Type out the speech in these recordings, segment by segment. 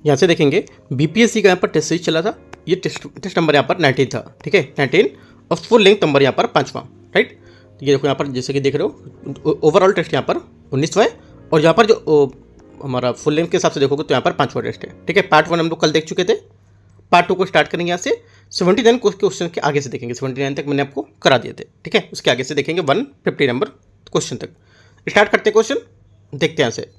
यहाँ से देखेंगे बीपीएससी का यहाँ पर टेस्ट सीरीज चला था, ये टेस्ट नंबर यहाँ पर 19 था, ठीक है 19, और फुल लेंथ नंबर यहाँ पर 5वां, राइट। ये देखो यहाँ पर जैसे कि देख रहे हो ओवरऑल टेस्ट यहाँ पर 19वां है, और यहाँ पर जो हमारा फुल लेंथ के हिसाब से देखोगे तो यहाँ पर 5वां टेस्ट है, ठीक है। पार्ट 1 हम लोग कल देख चुके थे, पार्ट 2 को स्टार्ट करेंगे यहाँ से 79 क्वेश्चन के आगे से देखेंगे, 79 तक मैंने आपको करा दिए थे, ठीक है। उसके आगे से देखेंगे 150 नंबर क्वेश्चन तक। स्टार्ट करते हैं क्वेश्चन, देखते हैं यहाँ से।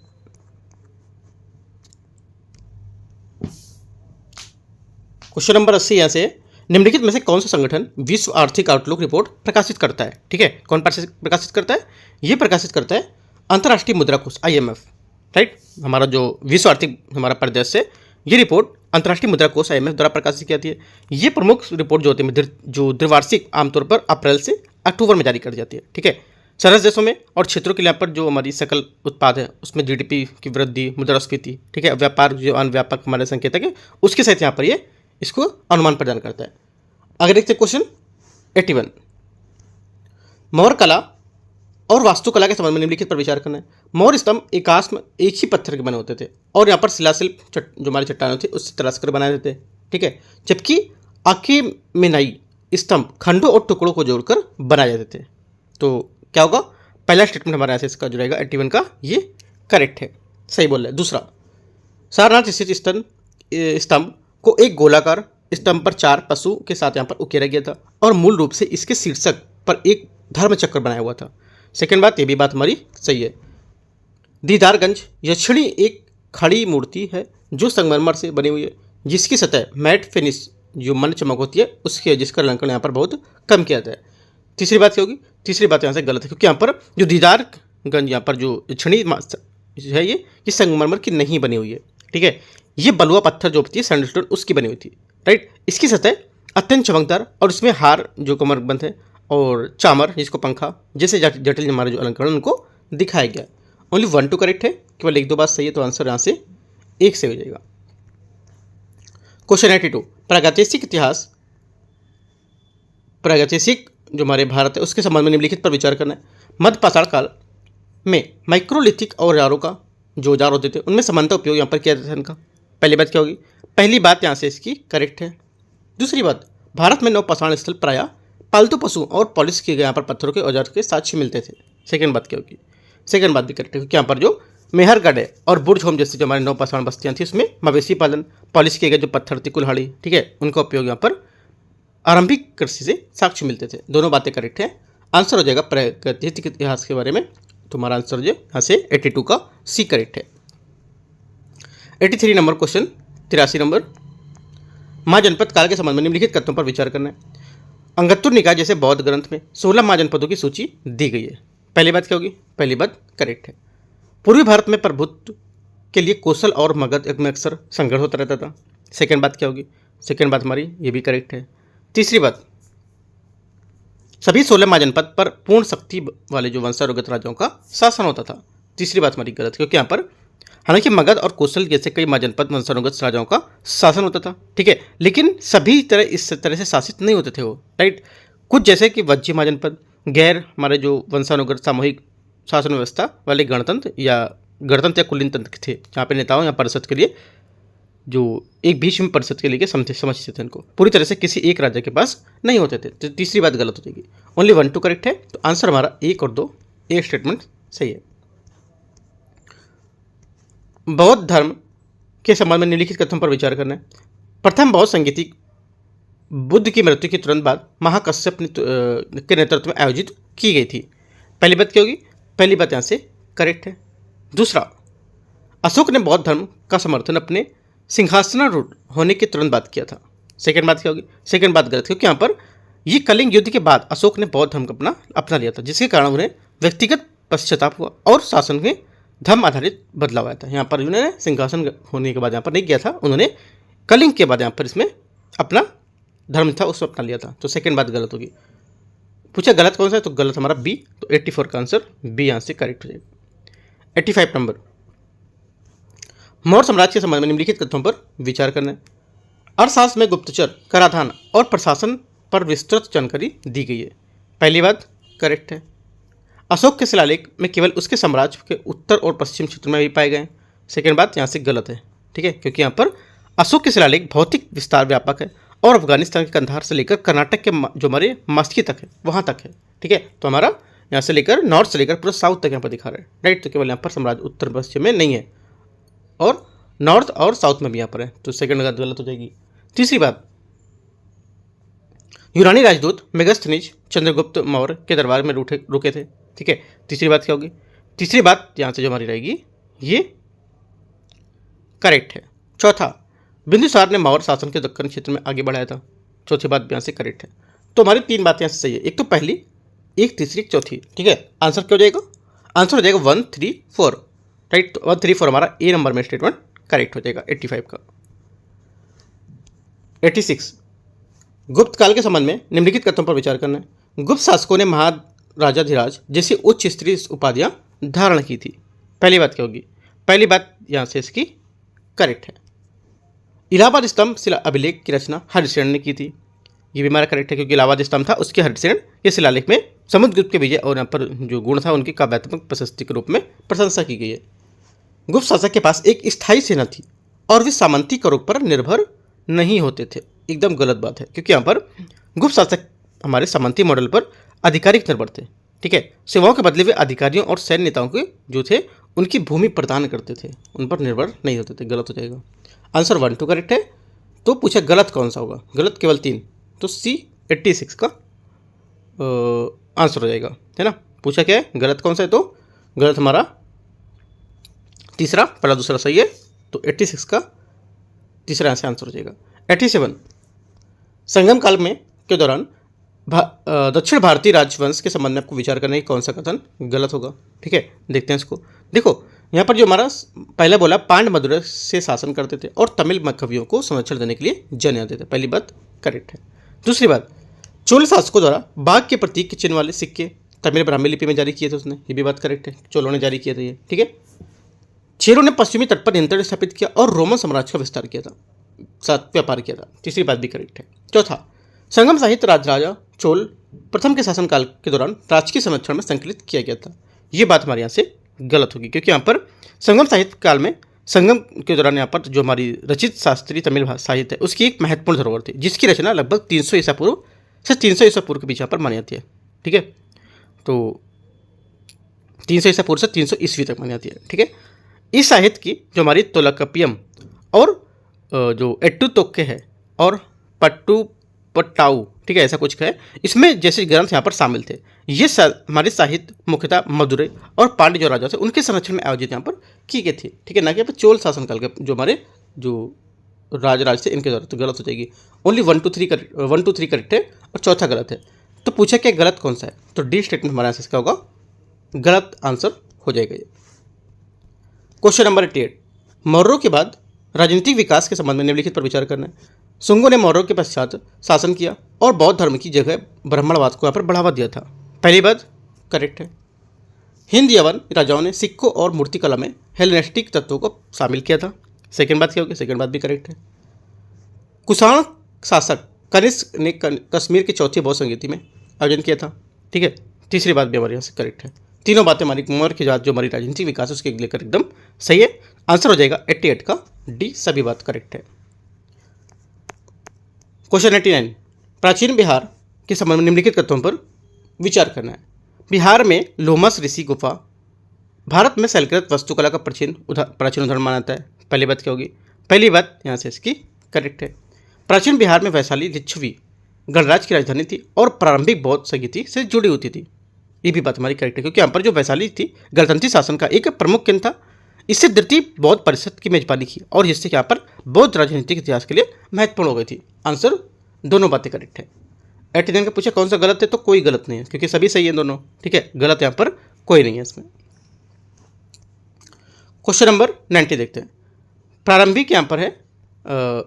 क्वेश्चन नंबर 80 यहाँ से, निम्नलिखित में से कौन सा संगठन विश्व आर्थिक आउटलुक रिपोर्ट प्रकाशित करता है, ठीक है। कौन प्रकाशित करता है, ये प्रकाशित करता है अंतर्राष्ट्रीय मुद्रा कोष IMF, राइट। हमारा जो विश्व आर्थिक हमारा परिदृश्य से ये रिपोर्ट अंतर्राष्ट्रीय मुद्रा कोष IMF द्वारा प्रकाशित की जाती है। ये प्रमुख रिपोर्ट जो होती है जो द्विवार्षिक आमतौर पर अप्रैल से अक्टूबर में जारी कर जाती है, ठीक है। सरस देशों में और क्षेत्रों के लिए यहाँ पर जो हमारी सकल उत्पाद है उसमें GDP की वृद्धि, मुद्रास्फीति, ठीक है, व्यापार जो अन्य व्यापक हमारे संकेतक है उसके साथ यहाँ पर ये इसको अनुमान प्रदान करता है। आगे देखते हैं क्वेश्चन 81, मौर्य कला और वास्तुकला के संबंध में निम्नलिखित पर विचार करना है। मौर्य स्तंभ एकाश में एक ही पत्थर के बने होते थे और यहाँ पर शिलाशिल्प जो हमारी चट्टानें थी उससे तराश कर बनाए जाते थे, ठीक है। जबकि अकेमेनाई स्तंभ खंडों और टुकड़ों को जोड़कर बनाए जाते थे। तो क्या होगा, पहला स्टेटमेंट हमारे यहाँ से इसका जो रहेगा 81 का ये करेक्ट है, सही बोल रहे हैं। दूसरा, सारनाथ स्थित स्तंभ को एक गोलाकार स्तंभ पर 4 पशु के साथ यहाँ पर उकेरा गया था और मूल रूप से इसके शीर्षक पर एक धर्म चक्र बनाया हुआ था। सेकेंड बात, ये भी बात हमारी सही है। दीदारगंज यक्षिणी एक खड़ी मूर्ति है जो संगमरमर से बनी हुई है, जिसकी सतह मैट फिनिश जो मन चमक होती है उसकी, जिसका अलंकरण यहाँ पर बहुत कम किया जाता है। तीसरी बात क्या होगी, तीसरी बात यहाँ से गलत है, क्योंकि यहाँ पर जो दीदारगंज यहाँ पर जो यक्षिणी है ये संगमरमर की नहीं बनी हुई है, ठीक है। ये बलुआ पत्थर जो होती है सैंडलस्टोन उसकी बनी हुई थी, राइट। इसकी सतह अत्यंत चमकदार और उसमें हार जो कमरबंद है और चामर जिसको पंखा जैसे जटिल हमारे जो अलंकरण उनको दिखाया गया। ओनली 1 2 करेक्ट है, केवल 1 2 बात सही है, तो आंसर यहाँ से 1 से हो जाएगा। क्वेश्चन 82, प्रागैतिहासिक इतिहास, प्रागैतिहासिक जो हमारे भारत है उसके संबंध में निम्नलिखित पर विचार करना है। मध्य पाषाण काल में माइक्रोलिथिक औजारों का जो औजार होते थे उनमें समानता उपयोग यहाँ पर किया जाता था इनका। पहली बात क्या होगी, पहली बात यहाँ से इसकी करेक्ट है। दूसरी बात, भारत में नवपाषाण स्थल प्रायः पालतू पशु और पॉलिश किए गए यहाँ पर पत्थरों के औजार के साक्ष्य मिलते थे। सेकंड बात क्या होगी, सेकंड बात भी करेक्ट है, क्योंकि यहाँ पर जो मेहरगढ़ है और बुर्ज होम जैसी जो हमारे नवपाषाण बस्तियाँ थी उसमें मवेशी पालन, पॉलिश किए गए जो पत्थर थी कुल्हाड़ी, ठीक है, उनका उपयोग यहाँ पर आरंभिक कृषि से साक्ष्य मिलते थे। दोनों बातें करेक्ट है, आंसर हो जाएगा प्रागैतिहासिक इतिहास के बारे में। तुम्हारा आंसर जो यहाँ से 82 का सी करेक्ट है। 83 नंबर क्वेश्चन, 83 नंबर, महाजनपद काल के संबंध में निम्नलिखित कथनों पर विचार करना है। अंगुत्तर निकाय जैसे बौद्ध ग्रंथ में 16 महाजनपदों की सूची दी गई है। पहली बात क्या होगी, पहली बात करेक्ट है। पूर्वी भारत में प्रभुत्व के लिए कौशल और मगध में अक्सर संघर्ष होता रहता था। सेकेंड बात क्या होगी, सेकेंड बात हमारी ये भी करेक्ट है। तीसरी बात, सभी 16 महाजनपद पर पूर्ण शक्ति वाले जो वंशानुगत राजाओं का शासन होता था। तीसरी बात हमारी गलत, क्योंकि यहाँ पर हालांकि मगध और कौशल जैसे कई महाजनपद वंशानुगत राजाओं का शासन होता था, ठीक है, लेकिन सभी तरह इस तरह से शासित नहीं होते थे वो, राइट। कुछ जैसे कि वज्जी महाजनपद गैर हमारे जो वंशानुगत सामूहिक शासन व्यवस्था वाले गणतंत्र या कुलीन तंत्र थे, जहाँ पे नेताओं या परिषद के लिए जो एक भीष्म परिषद के लिए समझते थे, इनको पूरी तरह से किसी एक राज्य के पास नहीं होते थे। तो तीसरी बात गलत हो जाएगी। ओनली 1 2 करेक्ट है, तो आंसर हमारा 1 और 2 एक स्टेटमेंट सही है। बौद्ध धर्म के संबंध में निम्नलिखित कथनों पर विचार करना है। प्रथम बौद्ध संगीति बुद्ध की मृत्यु के तुरंत बाद महाकश्यप के नेतृत्व में आयोजित की गई थी। पहली बात क्या होगी, पहली बात यहाँ से करेक्ट है। दूसरा, अशोक ने बौद्ध धर्म का समर्थन अपने सिंहासनारूढ़ होने के तुरंत बाद किया था। सेकंड बात क्या होगी, सेकंड बात गलत, क्योंकि यहाँ पर ये कलिंग युद्ध के बाद अशोक ने बौद्ध धर्म को अपना लिया था, जिसके कारण उन्हें व्यक्तिगत पश्चाताप हुआ और शासन में धर्म आधारित बदलाव आया था। यहाँ पर उन्होंने सिंहासन होने के बाद यहाँ पर नहीं किया था, उन्होंने कलिंग के बाद यहाँ पर इसमें अपना धर्म था उसको अपना लिया था। तो सेकंड बात गलत होगी। पूछा गलत कौन सा है, तो गलत हमारा बी, तो 84 का आंसर बी यहाँ से करेक्ट हो जाएगा। 85 नंबर, मौर्य साम्राज्य के संबंध में निम्नलिखित कथनों पर विचार करना है। अर्थशास्त्र में गुप्तचर, कराधान और प्रशासन पर विस्तृत जानकारी दी गई है। पहली बात करेक्ट है। अशोक के शिलालेख में केवल उसके साम्राज्य के उत्तर और पश्चिम क्षेत्र में भी पाए गए। सेकेंड बात यहाँ से गलत है, ठीक है, क्योंकि यहाँ पर अशोक के शिलालेख भौतिक विस्तार व्यापक है और अफगानिस्तान के कंधार से लेकर कर्नाटक के जो हमारे मास्की तक है वहाँ तक है। ठीक है, तो हमारा यहाँ से लेकर नॉर्थ से लेकर पूरा साउथ तक यहाँ पर दिखा रहा है, राइट। तो केवल यहाँ पर साम्राज्य उत्तर पश्चिम में नहीं है और नॉर्थ और साउथ में भी यहाँ पर है, तो सेकंड गलत हो जाएगी। तीसरी बात, यूनानी राजदूत मेगास्थनीज चंद्रगुप्त मौर्य के दरबार में रुके थे। ठीक है, तीसरी बात क्या होगी? तीसरी बात यहाँ से जो हमारी रहेगी ये करेक्ट है। चौथा, बिंदुसार ने मौर्य शासन के दक्कन क्षेत्र में आगे बढ़ाया था। चौथी बात भी यहाँ से करेक्ट है। तो हमारी तीन बातें यहाँ से सही है, एक तो पहली, एक तीसरी, एक चौथी। ठीक है, आंसर क्या हो जाएगा? आंसर हो जाएगा 1, 3, 4, राइट। तो 1, 3, 4 हमारा ए नंबर में स्टेटमेंट करेक्ट हो जाएगा 85 का। 86, गुप्त काल के संबंध में निम्नलिखित कथनों पर विचार करना है। गुप्त शासकों ने महाराजाधिराज जैसी उच्च स्तरीय उपाधियां धारण की थी। पहली बात क्या होगी? पहली बात यहां से इसकी करेक्ट है। इलाहाबाद स्तंभ शिला अभिलेख की रचना हरिसेन ने की थी। ये भी हमारा करेक्ट है, क्योंकि इलाहाबाद स्तंभ था उसके हरिसेन ये शिलालेख में समुद्रगुप्त के विजय और यहाँ पर जो गुण था उनकी काव्यात्मक प्रशस्ति के रूप में प्रशंसा की गई है। गुप्त शासक के पास एक स्थायी सेना थी और वे सामंती करों पर निर्भर नहीं होते थे। एकदम गलत बात है, क्योंकि यहाँ पर गुप्त शासक हमारे सामंती मॉडल पर आधिकारिक निर्भर थे। ठीक है, सेवाओं के बदले वे अधिकारियों और सैन्य नेताओं के जो थे उनकी भूमि प्रदान करते थे, उन पर निर्भर नहीं होते थे। गलत हो जाएगा। आंसर 1, 2 करेक्ट है। तो पूछा गलत कौन सा होगा? गलत केवल 3, तो सी 86 का आंसर हो जाएगा, है ना। पूछा क्या है, गलत कौन सा है? तो गलत हमारा तीसरा, पहला दूसरा सही है, तो 86 का तीसरा से आंसर हो जाएगा। 87, संगम काल में के दौरान दक्षिण भारतीय राजवंश के संबंध में आपको विचार करना है कौन सा कथन गलत होगा। ठीक है, देखते हैं इसको। देखो यहाँ पर जो हमारा पहले बोला, पांड मदुरै से शासन करते थे और तमिल कवियों को संरक्षण देने के लिए जन आते थे। पहली बात करेक्ट है। दूसरी बात, चोल शासकों द्वारा बाघ के प्रतीक के चिन्ह वाले सिक्के तमिल ब्राह्मी लिपि में जारी किए थे उसने, ये भी बात करेक्ट है, चोलों ने जारी किए थे ये। ठीक है, चेरों ने पश्चिमी तट पर नियंत्रण स्थापित किया और रोमन साम्राज्य का विस्तार किया था, साथ व्यापार किया था। तीसरी बात भी करेक्ट है। चौथा, संगम साहित्य राजा चोल प्रथम के शासनकाल के दौरान राजकीय संरक्षण में संकलित किया गया था। ये बात हमारे यहाँ से गलत होगी, क्योंकि यहाँ पर संगम साहित्य काल में संगम के दौरान यहाँ पर जो हमारी रचित शास्त्रीय तमिल साहित्य है उसकी एक महत्वपूर्ण धरोहर थी, जिसकी रचना लगभग 300 ईसा पूर्व से 300 ईसा पूर्व के बीच यहाँ पर मानी जाती है। ठीक है, तो 300 ईसा पूर्व से 300 ईस्वी तक मानी जाती है। ठीक है, इस साहित्य की जो हमारी तोलकपियम और जो एट्टू तोक्के है और पट्टू पट्टाऊ, ठीक है, ऐसा कुछ है, इसमें जैसे ग्रंथ यहाँ पर शामिल थे। ये हमारे साहित्य मुख्यतः मदुरै और पांड्य जो राजा थे उनके संरक्षण में आयोजित यहाँ पर की गई थी। ठीक है, ना कि यहाँ पर चोल शासनकाल के जो हमारे जो राज थे इनके द्वारा। तो गलत हो जाएगी। ओनली 1, 2, 3 करेक्ट है और चौथा गलत है। तो पूछा क्या गलत कौन सा है? तो डी स्टेटमेंट हमारा आंसर क्या होगा? गलत आंसर हो जाएगा ये। क्वेश्चन नंबर 88, मौर्यों के बाद राजनीतिक विकास के संबंध में निम्नलिखित पर विचार करना है। शुंगों ने मौर्यों के पश्चात शासन किया और बौद्ध धर्म की जगह ब्राह्मणवाद को यहाँ पर बढ़ावा दिया था। पहली बात करेक्ट है। हिंद यवन राजाओं ने सिक्कों और मूर्तिकला में हेलेनिस्टिक तत्वों को शामिल किया था। सेकंड बात क्या होगी? सेकंड बात भी करेक्ट है। कुषाण शासक कनिष्क ने कश्मीर की चौथी बौद्ध संगीति में आयोजन किया था। ठीक है, तीसरी बात भी हमारे यहाँ से करेक्ट है। तीनों बातें हमारी मौर्य के बाद जो हमारी राजनीतिक विकास है उसके लेकर एकदम सही है। आंसर हो जाएगा 88 का डी, सभी बात करेक्ट है। क्वेश्चन 89, प्राचीन बिहार के संबंध में निम्नलिखित कथनों पर विचार करना है। बिहार में लोमस ऋषि गुफा भारत में शैलकृत वास्तुकला का प्राचीन उदाहरण माना जाता है। पहली बात क्या होगी? पहली बात यहाँ से इसकी करेक्ट है। प्राचीन बिहार में वैशाली लिच्छवी गणराज्य की राजधानी थी और प्रारंभिक बौद्ध संगीति से जुड़ी होती थी। ये भी बात हमारी करेक्ट है, क्योंकि यहाँ पर जो वैशाली थी गणतंत्री शासन का एक प्रमुख केंद्र था। इससे द्वितीय बौद्ध परिषद की मेजबानी की और जिससे यहाँ पर बौद्ध राजनीतिक इतिहास के लिए महत्वपूर्ण हो गई थी। आंसर दोनों बातें करेक्ट है। 89 का पूछा कौन सा गलत है? तो कोई गलत नहीं है, क्योंकि सभी सही है दोनों। ठीक है, गलत यहाँ पर कोई नहीं है इसमें। क्वेश्चन नंबर 90 देखते हैं। प्रारंभिक यहाँ पर है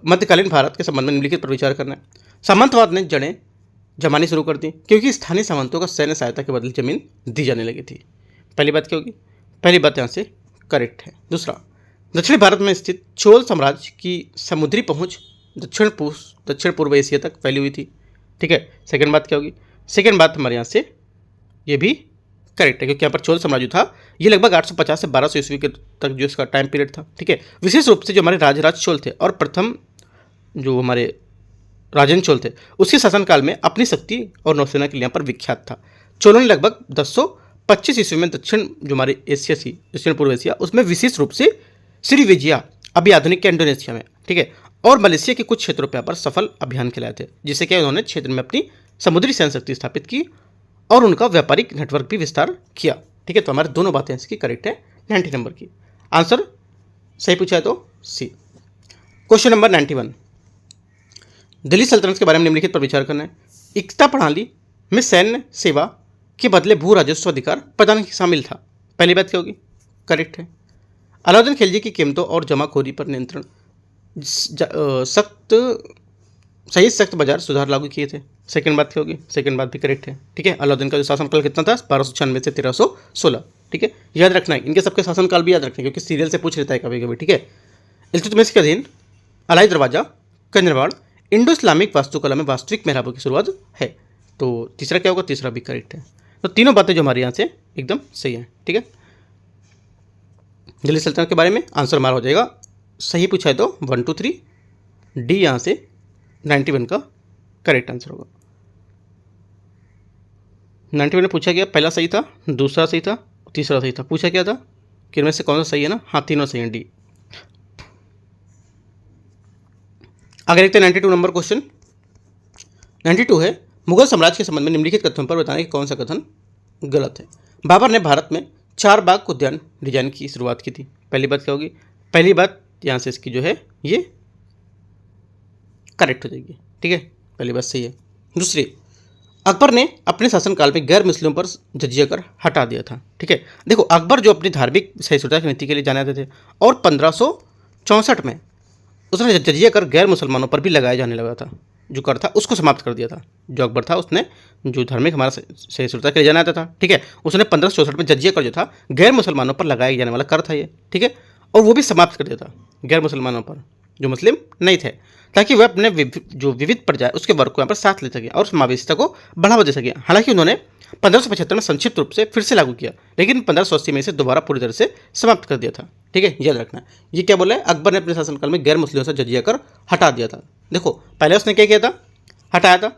मध्यकालीन भारत के संबंध में निम्नलिखित पर विचार करना है। सामंतवाद ने जड़ें जमानी शुरू कर दी क्योंकि स्थानीय सामंतों का सैन्य सहायता के बदले जमीन दी जाने लगी थी। पहली बात क्या होगी? पहली बात यहाँ से करेक्ट है। दूसरा, दक्षिण भारत में स्थित चोल साम्राज्य की समुद्री पहुंच दक्षिण पूर्व एशिया तक फैली हुई थी। ठीक है, सेकंड बात क्या होगी? सेकंड बात हमारे यहाँ से ये भी करेक्ट है, क्योंकि यहाँ पर चोल साम्राज्य था ये लगभग 850 से 1200 ईस्वी के तक जो इसका टाइम पीरियड था। ठीक है, विशेष रूप से जो हमारे राजराज चोल थे और प्रथम जो हमारे राजेंद्र चोल थे उसके शासनकाल में अपनी शक्ति और नौसेना के लिए यहाँ पर विख्यात था। चोलों ने लगभग 1025 ईस्वी में दक्षिण जो हमारी एशिया थी, दक्षिण पूर्व एशिया, उसमें विशेष रूप से श्रीविजया, अभी आधुनिक के इंडोनेशिया में, ठीक है, और मलेशिया के कुछ क्षेत्रों पर यहाँ पर सफल अभियान चलाए थे, जिससे कि उन्होंने क्षेत्र में अपनी समुद्री सैन्य शक्ति स्थापित की और उनका व्यापारिक नेटवर्क भी विस्तार किया। ठीक है, तो हमारे दोनों बातें इसकी करेक्ट है 90 नंबर की। आंसर सही पूछा है तो सी। क्वेश्चन नंबर 91, दिल्ली सल्तनत के बारे में निम्नलिखित पर विचार करना है। एकता प्रणाली में सैन्य सेवा के बदले भू राजस्व अधिकार प्रदान शामिल था। पहली बात क्या होगी? करेक्ट है। अलाउद्दीन खिलजी की कीमतों और जमाखोरी पर नियंत्रण, सख्त बाजार सुधार लागू किए थे। सेकंड बात क्या होगी? सेकंड बात भी करेक्ट है। ठीक है, अलाउद्दीन का जो शासनकाल कितना था? 1296 से 1316। ठीक है, याद रखना है, इनके सबके शासनकाल भी याद रखना है क्योंकि सीरियल से पूछ लेता है कभी कभी। ठीक है, इल्तुतमिश के अधीन अलाई दरवाजा, कंजरवाड़, इंडो इस्लामिक वास्तुकला में वास्तविक मेहराबों की शुरुआत है। तो तीसरा क्या होगा? तीसरा भी करेक्ट है। तो तीनों बातें जो हमारे यहाँ से एकदम सही है। ठीक है, दिल्ली सल्तनत के बारे में आंसर हमारा हो जाएगा, सही पूछा है तो 1 2 3, डी यहाँ से 91 का करेक्ट आंसर होगा। 91 में पूछा गया, पहला सही था, दूसरा सही था, तीसरा सही था। पूछा क्या था कि इनमें से कौन सा सही है ना? हाँ, तीनों सही है, डी। आगे देखते हैं 92 नंबर क्वेश्चन। 92 है, मुगल साम्राज्य के संबंध में निम्नलिखित कथनों पर बताने कि कौन सा कथन गलत है। बाबर ने भारत में 4 बाग उद्यान डिजाइन की शुरुआत की थी। पहली बात क्या होगी? पहली बात यहाँ से इसकी जो है ये करेक्ट हो जाएगी। ठीक है, पहली बात सही है। दूसरी, अकबर ने अपने शासनकाल में गैर मुस्लिमों पर जजिया कर हटा दिया था। ठीक है, देखो अकबर जो अपनी धार्मिक सहिष्णुता की नीति के लिए जाने जाते थे और 1564 में उसने जजिया कर गैर मुसलमानों पर भी लगाया जाने लगा था, जो कर था उसको समाप्त कर दिया था। जो अकबर था उसने जो धार्मिक हमारा सहिष्णुता के लिए जाना था, ठीक है, उसने 1564 में जजिया कर जो था गैर मुसलमानों पर लगाया जाने वाला कर था ये। ठीक है, और वो भी समाप्त कर दिया था गैर मुसलमानों पर जो मुस्लिम नहीं थे, ताकि वह अपने जो विविध प्रजा उसके वर्ग को यहाँ पर साथ ले सके और समावेशिता को बढ़ावा दे सके। हालांकि उन्होंने 1575 में संक्षिप्त रूप से फिर से लागू किया, लेकिन 1580 में इसे दोबारा पूरी तरह से समाप्त कर दिया था। ठीक है, याद रखना। ये क्या बोला है? अकबर ने अपने शासनकाल में गैर मुस्लिमों से जजिया कर हटा दिया था। देखो पहले उसने क्या किया था? हटाया था,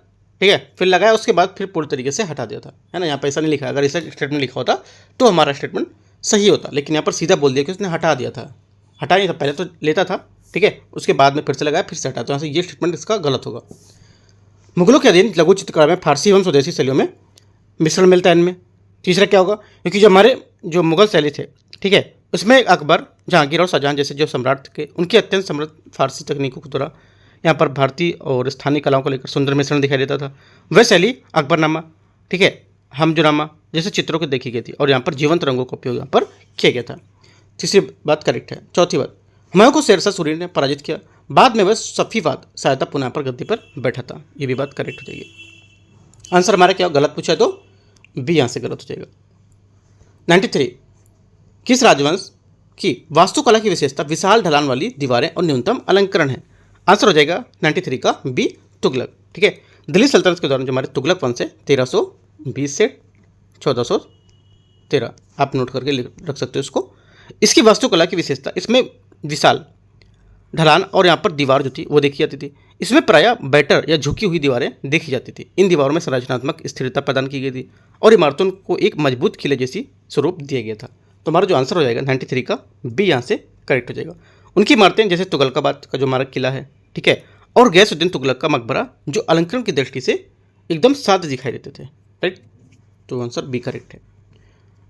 ठीक है, फिर लगाया, उसके बाद फिर पूरी तरीके से हटा दिया था, है ना। यहाँ पर ऐसा नहीं लिखा, अगर ऐसा स्टेटमेंट लिखा होता तो हमारा स्टेटमेंट सही होता, लेकिन यहाँ पर सीधा बोल दिया कि उसने हटा दिया था। हटा नहीं था, पहले तो लेता था, ठीक है, उसके बाद में फिर से लगाया, फिर से हटा, तो यहाँ से ये स्टेटमेंट इसका गलत होगा। मुगलों के अधीन लघु चित्रकला में फारसी एवं स्वदेशी शैलियों में मिश्रण मिलता है इनमें। तीसरा क्या होगा? क्योंकि जो हमारे जो मुगल शैली थे, ठीक है, उसमें अकबर, जहांगीर और शाहजहां जैसे जो सम्राट थे उनकी अत्यंत समृद्ध फारसी तकनीकों के द्वारा यहाँ पर भारतीय और स्थानीय कलाओं को लेकर सुंदर मिश्रण दिखाई देता था। वह शैली अकबरनामा, ठीक है, हमजुनामा जैसे चित्रों को देखी गई थी और यहाँ पर जीवंत रंगों का उपयोग यहाँ पर किया गया था। तीसरी बात करेक्ट है। चौथी बात, हुमायूं को शेरशाह सूरी ने पराजित किया, बाद में वह सफ़ीवाद सहायता पुनः पर गद्दी पर बैठा था। ये भी बात करेक्ट हो जाएगी। आंसर हमारा क्या गलत पूछा है तो बी यहाँ से गलत हो जाएगा। 93, किस राजवंश की वास्तुकला की विशेषता विशाल ढलान वाली दीवारें और न्यूनतम अलंकरण है? आंसर हो जाएगा 93 का बी, तुगलक। ठीक है, दिल्ली सल्तनत के दौरान जो हमारे तुगलक वंश है 1320 से 1413, आप नोट करके रख सकते हो इसको। इसकी वास्तुकला की विशेषता, इसमें विशाल ढलान और यहाँ पर दीवार जो थी वो देखी जाती थी। इसमें प्रायः बैटर या झुकी हुई दीवारें देखी जाती थी। इन दीवारों में संरचनात्मक स्थिरता प्रदान की गई थी और इमारतों को एक मजबूत किले जैसी स्वरूप दिया गया था। तो हमारा जो आंसर हो जाएगा 93 का बी यहाँ से करेक्ट हो जाएगा। उनकी इमारतें जैसे तुगलकाबाद का जो हमारा किला है, ठीक है, और गैसुद्दीन तुगलक का मकबरा जो अलंकरण की दृष्टि से एकदम सादे दिखाई देते थे। राइट, तो आंसर बी करेक्ट है।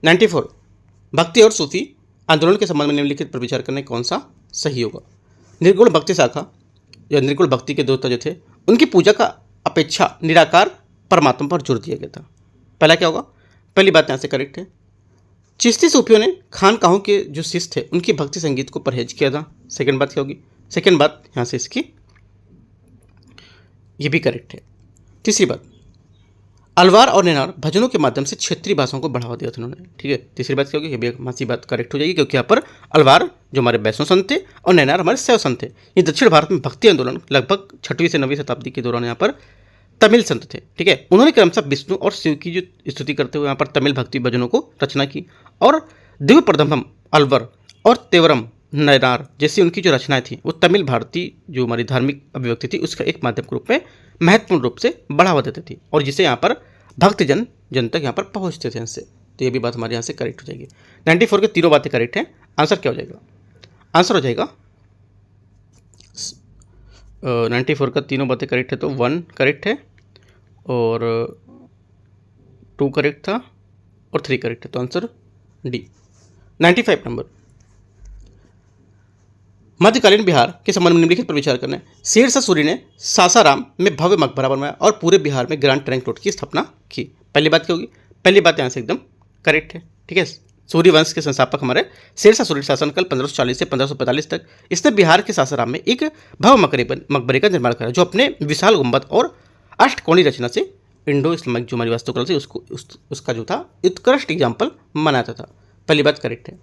94, भक्ति और सूफी आंदोलन के संबंध में निम्नलिखित पर विचार करने कौन सा सही होगा? निर्गुण भक्ति शाखा या निर्गुण भक्ति के देवता जो थे उनकी पूजा का अपेक्षा निराकार परमात्मा पर जोर दिया गया था। पहला क्या होगा? पहली बात यहाँ से करेक्ट है। चिश्ती सूफियों ने खानकाहों के जो शिष्य थे उनकी भक्ति संगीत को परहेज किया था। सेकंड बात क्या होगी? सेकंड बात यहाँ से इसकी ये भी करेक्ट है। तीसरी बात, अलवार और नैनार भजनों के माध्यम से क्षेत्रीय भाषाओं को बढ़ावा दिया था उन्होंने। ठीक है, तीसरी बात क्या होगी? ये भी हमारी बात करेक्ट हो जाएगी क्योंकि यहाँ पर अलवार जो हमारे वैष्णव संत थे और नैनार हमारे शैव संत थे। ये दक्षिण भारत में भक्ति आंदोलन लगभग 6वीं से 9वीं शताब्दी के दौरान यहाँ पर तमिल संत थे, ठीक है। उन्होंने क्रमशः विष्णु और शिव की जो स्तुति करते हुए यहाँ पर तमिल भक्ति भजनों को रचना की, और दिव्य प्रबंधम अलवर और तेवरम नयनार जैसी उनकी जो रचनाएं थी वो तमिल भारतीय जो हमारी धार्मिक अभिव्यक्ति थी उसका एक माध्यम के रूप में महत्वपूर्ण रूप से बढ़ावा देती थी, और जिसे यहाँ पर भक्तजन जन तक यहाँ पर पहुँचते थे इनसे। तो ये भी बात हमारे यहाँ से करेक्ट हो जाएगी। 94 के तीनों बातें करेक्ट हैं। आंसर क्या हो जाएगा? आंसर हो जाएगा 94 का तीनों बातें करेक्ट है, तो 1 करेक्ट है और 2 करेक्ट था और 3 करेक्ट है, तो आंसर डी। 95 नंबर, मध्यकालीन बिहार के संबंध में निम्नलिखित पर विचार करना है। शेरशाह सूरी ने सासाराम में भव्य मकबरा बनवाया और पूरे बिहार में ग्रांड ट्रंक रोड की स्थापना की। पहली बात क्या होगी? पहली बात यहाँ से एकदम करेक्ट है, ठीक है। सूर्य वंश के संस्थापक हमारे शेरशाह सूरी शासनकाल 1540 से 1545 तक इसने बिहार के सासाराम में एक भव्य मकबरे का निर्माण करा, जो अपने विशाल गुंबद और अष्टकोणीय रचना से इंडो इस्लामिक जो हमारी वास्तुकला थी उसका जो था उत्कृष्ट एग्जाम्पल मनाता था। पहली बात करेक्ट है।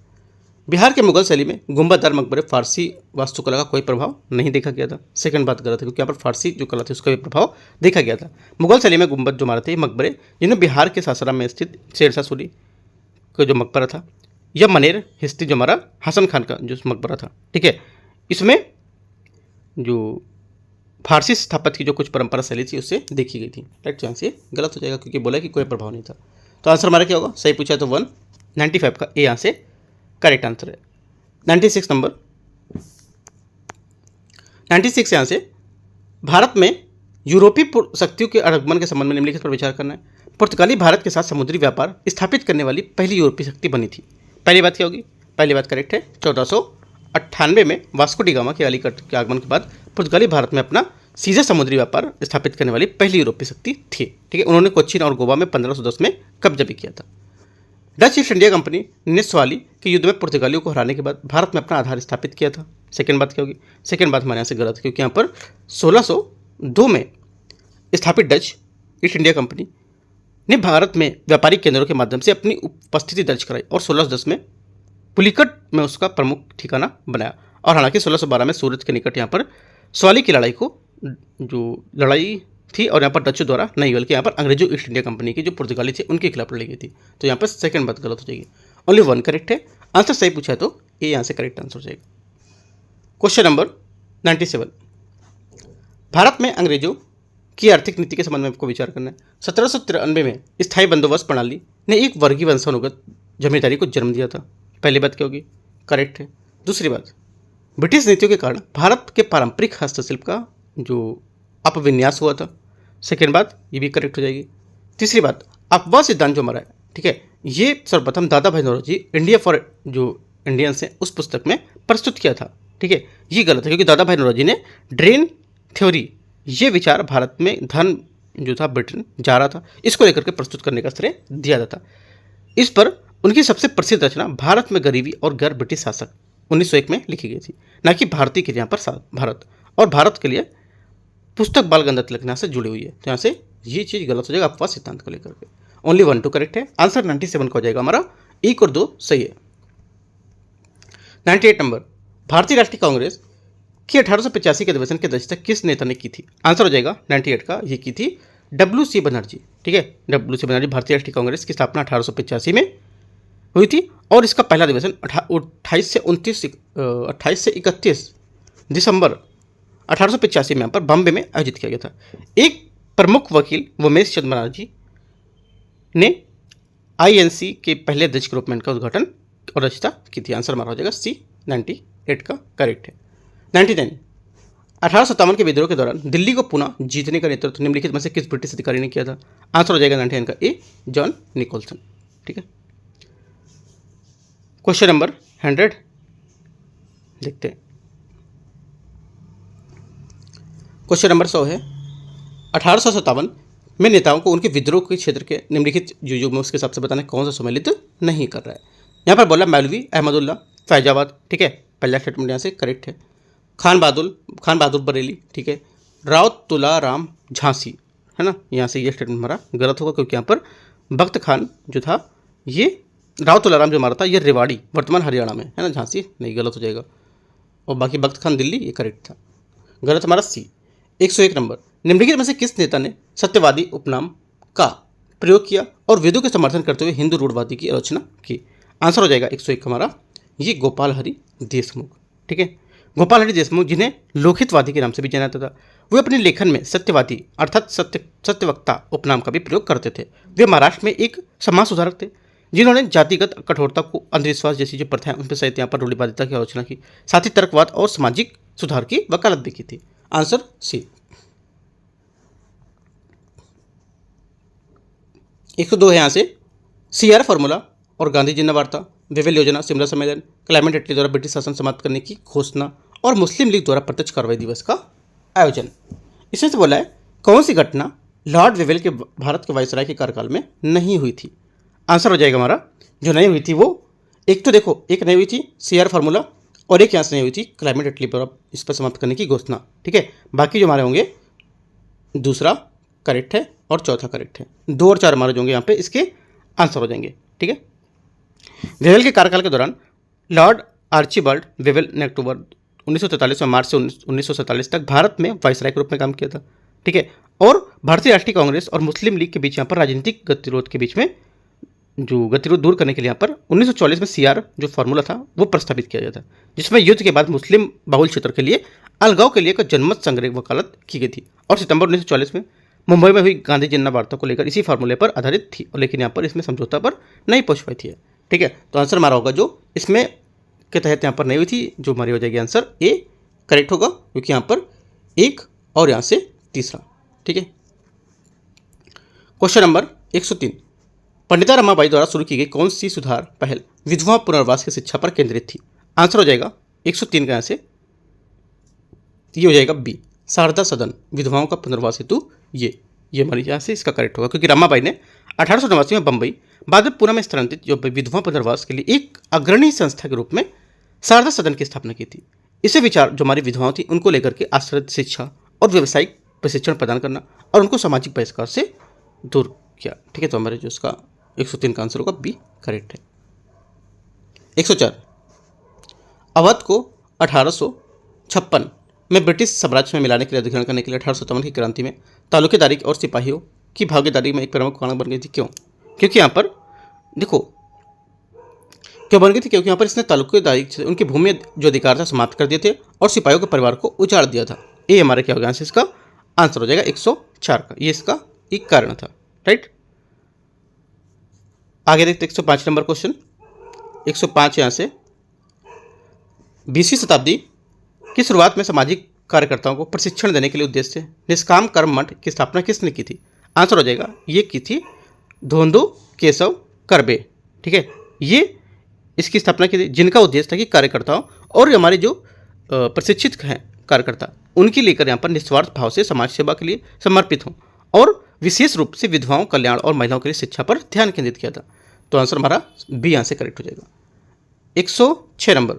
बिहार के मुगल शैली में गुंबददार मकबरे फारसी वास्तुकला का कोई प्रभाव नहीं देखा गया था। सेकंड बात गलत है, क्योंकि यहाँ पर फारसी जो कला थी उसका भी प्रभाव देखा गया था। मुगल शैली में गुंबद जो हमारे थे मकबरे, जिन्हें बिहार के सासाराम में स्थित शेरशाह सूरी का जो मकबरा था, यह मनेर हिस्ट्री जो हमारा हसन खान का जो मकबरा था, ठीक है, इसमें जो फारसी स्थापत्य की जो कुछ परंपरा शैली थी उससे देखी गई थी। राइट, चांस ये गलत हो जाएगा क्योंकि बोला कि कोई प्रभाव नहीं था। तो आंसर हमारा क्या होगा? सही पूछा तो 1, 95 का ए यहाँ से करेक्ट आंसर है। 96 नंबर, 96 यहाँ से भारत में यूरोपीय शक्तियों के आगमन के संबंध में निम्नलिखित पर विचार करना है। पुर्तगाली भारत के साथ समुद्री व्यापार स्थापित करने वाली पहली यूरोपीय शक्ति बनी थी। पहली बात क्या होगी? पहली बात करेक्ट है। 1498 में वास्को डी गामा के अलीगढ़ के आगमन के बाद पुर्तगाली भारत में अपना सीधा समुद्री व्यापार स्थापित करने वाली पहली यूरोपीय शक्ति थी, ठीक है। उन्होंने कोच्चिन और गोवा में 1510 में कब्जा भी किया था। डच ईस्ट इंडिया कंपनी ने स्वाली के युद्ध में पुर्तगालियों को हराने के बाद भारत में अपना आधार स्थापित किया था। सेकंड बात क्या होगी? सेकंड बात हमारे यहाँ से गलत है, क्योंकि यहाँ पर 1602 में स्थापित डच ईस्ट इंडिया कंपनी ने भारत में व्यापारिक केंद्रों के माध्यम से अपनी उपस्थिति दर्ज कराई और 1610 में पुलिकट में उसका प्रमुख ठिकाना बनाया। और हालांकि 1612 में सूरत के निकट यहाँ पर स्वाली की लड़ाई को जो लड़ाई थी और यहाँ पर डच द्वारा नहीं बल्कि यहाँ पर अंग्रेजों ईस्ट इंडिया कंपनी की जो पुर्तगाली थे उनके खिलाफ लड़ी गई थी। तो यहाँ पर सेकंड बात गलत हो जाएगी। ओनली 1 करेक्ट है। आंसर सही पूछा है तो ये यहाँ से करेक्ट आंसर हो जाएगा। क्वेश्चन नंबर 97, भारत में अंग्रेजों की आर्थिक नीति के संबंध में आपको विचार करना है। 1793 में स्थायी बंदोबस्त प्रणाली ने एक वर्गीय वंशानुगत जमींदारी को जन्म दिया था। पहली बात क्या होगी? करेक्ट है। दूसरी बात, ब्रिटिश नीतियों के कारण भारत के पारंपरिक हस्तशिल्प का जो अपविन्यास हुआ था। सेकेंड बात ये भी करेक्ट हो जाएगी। तीसरी बात, अफवाह सिद्धांत जो हमारा है, ठीक है, ये सर्वप्रथम दादा भाई नौरोजी इंडिया फॉर जो इंडियंस है उस पुस्तक में प्रस्तुत किया था, ठीक है। ये गलत है क्योंकि दादा भाई नौरोजी ने ड्रेन थ्योरी ये विचार भारत में धन जो था ब्रिटेन जा रहा था इसको लेकर के प्रस्तुत करने का श्रेय दिया जाता। इस पर उनकी सबसे प्रसिद्ध रचना भारत में गरीबी और गैर ब्रिटिश शासक 1901 में लिखी गई थी, न कि भारतीय के यहाँ पर भारत, और भारत के लिए पुस्तक बाल गंगाधर तिलक से जुड़ी हुई है। तो यहाँ से ये चीज़ गलत हो जाएगा अफवाह सिद्धांत को लेकर के। ओनली 1 2 करेक्ट है। आंसर 97 का हो जाएगा हमारा। 1 और 2 सही है। 98 नंबर, भारतीय राष्ट्रीय कांग्रेस की 1885 के अधिवेशन की अध्यक्षता किस नेता ने की थी? आंसर हो जाएगा 98 का, ये की थी WC बनर्जी, ठीक है। WC बनर्जी भारतीय राष्ट्रीय कांग्रेस की स्थापना 1885 में हुई थी और इसका पहला अधिवेशन 28 से 31 दिसंबर 1885 में यहाँ पर बॉम्बे में आयोजित किया गया था। एक प्रमुख वकील उमेश चंद्र बनर्जी ने INC के पहले अध्यक्ष के रूप में इनका उद्घाटन और रचना की थी। आंसर हमारा हो जाएगा C, 98 का करेक्ट है। 99, 1857 के विद्रोह के दौरान दिल्ली को पुनः जीतने का नेतृत्व निम्नलिखित में से किस ब्रिटिश अधिकारी ने किया था? आंसर हो जाएगा 99 का ए, जॉन निकोलसन, ठीक है। क्वेश्चन नंबर 100 देखते हैं। क्वेश्चन नंबर 100 है, 1857 में नेताओं को उनके विद्रोह के क्षेत्र के निम्नलिखित युग में उसके हिसाब से बताना कौन सा सम्मिलित नहीं कर रहा है। यहाँ पर बोला मौलवी अहमदुल्ला फैजाबाद, ठीक है, पहला स्टेटमेंट यहाँ से करेक्ट है। खान बहादुर बरेली, ठीक है। राव तुलाराम झांसी, है ना, यहाँ से ये स्टेटमेंट हमारा गलत होगा क्योंकि यहाँ पर बख्त खान जो था ये राव तुलाराम जो हमारा था ये रेवाड़ी वर्तमान हरियाणा में है ना, झांसी नहीं, गलत हो जाएगा। और बाकी बख्त खान दिल्ली ये करेक्ट था। गलत हमारा सी। 101 नंबर, निम्नलिखित में से किस नेता ने सत्यवादी उपनाम का प्रयोग किया और वेदों के समर्थन करते हुए हिंदू रूढ़वादी की आलोचना की? आंसर हो जाएगा 101 हमारा ये गोपाल हरि देशमुख। ठीक है, गोपाल हरि देशमुख जिन्हें लोकहितवादी के नाम से भी जाना जाता था, वे अपने लेखन में सत्यवादी अर्थात सत्यवक्ता उपनाम का भी प्रयोग करते थे। वे महाराष्ट्र में एक समाज सुधारक थे जिन्होंने जातिगत कठोरता को, अंधविश्वास जैसी जो प्रथाएं उन पर सहित यहाँ पर रूढ़िवादिता की आलोचना की, साथ ही तर्कवाद और सामाजिक सुधार की वकालत भी की थी। Answer C. 102 है यहाँ से, CR फॉर्मूला और गांधी जिन्ना वार्ता, वेवेल योजना, शिमला सम्मेलन, क्लाइमेट एटली द्वारा ब्रिटिश शासन समाप्त करने की घोषणा और मुस्लिम लीग द्वारा प्रत्यक्ष कार्रवाई दिवस का आयोजन। इसमें से बोला है कौन सी घटना लॉर्ड वेवेल के भारत के वायसराय के कार्यकाल में नहीं हुई थी? आंसर हो जाएगा हमारा जो नहीं हुई थी वो, एक तो देखो, एक नहीं हुई थी CR फार्मूला और एक यहाँ से नहीं हुई थी क्लाइमेट एटली द्वारा इस पर समाप्त करने की घोषणा। ठीक है, बाकी जो हमारे होंगे दूसरा करेक्ट है और चौथा करेक्ट है, 2 और 4 हमारे जो होंगे यहाँ पे इसके आंसर हो जाएंगे। ठीक है, वेवेल के कार्यकाल के दौरान लॉर्ड आर्चिबाल्ड वेवेल ने अक्टूबर 1943 में मार्च से 1947 तक भारत में वायसराय के रूप में काम किया था। ठीक है, और भारतीय राष्ट्रीय कांग्रेस और मुस्लिम लीग के बीच यहाँ पर राजनीतिक गतिरोध के बीच में जो गतिरोध दूर करने के लिए यहाँ पर 1944 में CR जो फार्मूला था वो प्रस्तावित किया गया था, जिसमें युद्ध के बाद मुस्लिम बहुल क्षेत्र के लिए अलगाव के लिए एक जनमत संग्रह वकालत की गई थी और सितंबर 1944 में मुंबई में हुई गांधी जिन्ना वार्ता को लेकर इसी फार्मूले पर आधारित थी, और लेकिन यहाँ पर इसमें समझौता पर नहीं पहुँच पाई थी। ठीक है, तो आंसर हमारा होगा जो इसमें के तहत यहाँ पर नहीं हुई थी, जो हमारी हो जाएगी आंसर ए करेक्ट होगा, क्योंकि यहाँ पर एक और यहाँ से तीसरा। ठीक है, क्वेश्चन नंबर 103, पंडिता रमाबाई द्वारा शुरू की गई कौन सी सुधार पहल विधवा पुनर्वास की शिक्षा पर केंद्रित थी? आंसर हो जाएगा 103 का यहाँ से ये हो जाएगा बी, शारदा सदन विधवाओं का पुनर्वास हेतु ये हमारी यहाँ से इसका करेक्ट होगा, क्योंकि रमाबाई ने 1889 में बम्बई बाद में पुणे में स्थानांतरित जो विधवा पुनर्वास के लिए एक अग्रणी संस्था के रूप में शारदा सदन की स्थापना की थी। इसे विचार जो हमारी विधवाओं थी उनको लेकर के आश्रित शिक्षा और व्यावसायिक प्रशिक्षण प्रदान करना और उनको सामाजिक बहिष्कार से दूर किया। ठीक है, तो हमारे जो इसका 103 का आंसर होगा बी करेक्ट है। 104, अवध को 1856 में ब्रिटिश साम्राज्य में मिलाने के लिए अधिग्रहण करने के लिए 1857 की क्रांति में तालुकेदारी और सिपाहियों की भागीदारी में एक प्रमुख कारण बन गई थी। क्यों? क्योंकि यहाँ पर देखो क्यों बन गई थी, क्योंकि यहाँ पर इसने तालुकेदारी से उनकी भूमि जो अधिकार था समाप्त कर दिए थे और सिपाहियों के परिवार को उजाड़ दिया था। ये हमारे क्या होगा आंसर, इसका आंसर हो जाएगा 104 का, ये इसका एक कारण था। राइट, आगे देखते 105 नंबर क्वेश्चन। 105 यहाँ से 20वीं शताब्दी की शुरुआत में सामाजिक कार्यकर्ताओं को प्रशिक्षण देने के लिए उद्देश्य से निष्काम कर्म मठ की स्थापना किसने की थी? आंसर हो जाएगा ये की थी धोंदो केशव करबे। ठीक है, ये इसकी स्थापना की थी, जिनका उद्देश्य था कि कार्यकर्ताओं और हमारे जो प्रशिक्षित हैं कार्यकर्ता उनकी लेकर यहाँ पर निस्वार्थ भाव से समाज सेवा के लिए समर्पित हों और विशेष रूप से विधवाओं कल्याण और महिलाओं के लिए शिक्षा पर ध्यान केंद्रित किया था। तो आंसर हमारा बी यहाँ से करेक्ट हो जाएगा। 106 नंबर,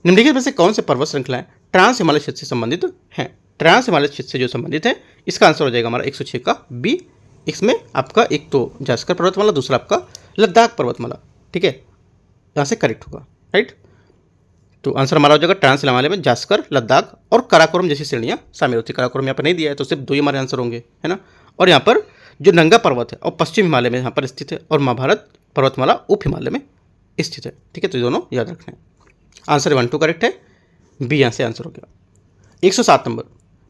निम्नलिखित में से कौन से पर्वत श्रृंखलाएं ट्रांस हिमालय क्षेत्र से संबंधित हैं? ट्रांस हिमालय क्षेत्र से जो संबंधित है इसका आंसर हो जाएगा हमारा 106 का बी। इसमें आपका एक तो जास्कर पर्वतमाला, दूसरा आपका लद्दाख पर्वतमाला। ठीक है, यहाँ से करेक्ट होगा। राइट, तो आंसर हमारा हो जाएगा ट्रांस हिमालय में जास्कर, लद्दाख और काराकोरम जैसी श्रेणियाँ शामिल होती है। काराकोरम यहाँ पर नहीं दिया है तो सिर्फ 2 ही हमारे आंसर होंगे, है ना। और यहाँ पर जो नंगा पर्वत है और पश्चिम हिमालय में यहाँ पर स्थित है और महाभारत पर्वतमाला उप हिमालय में स्थित है। ठीक है, तो ये दोनों याद रखना है। आंसर 1 2 करेक्ट है, बी यहाँ से आंसर हो गया। 107 नंबर,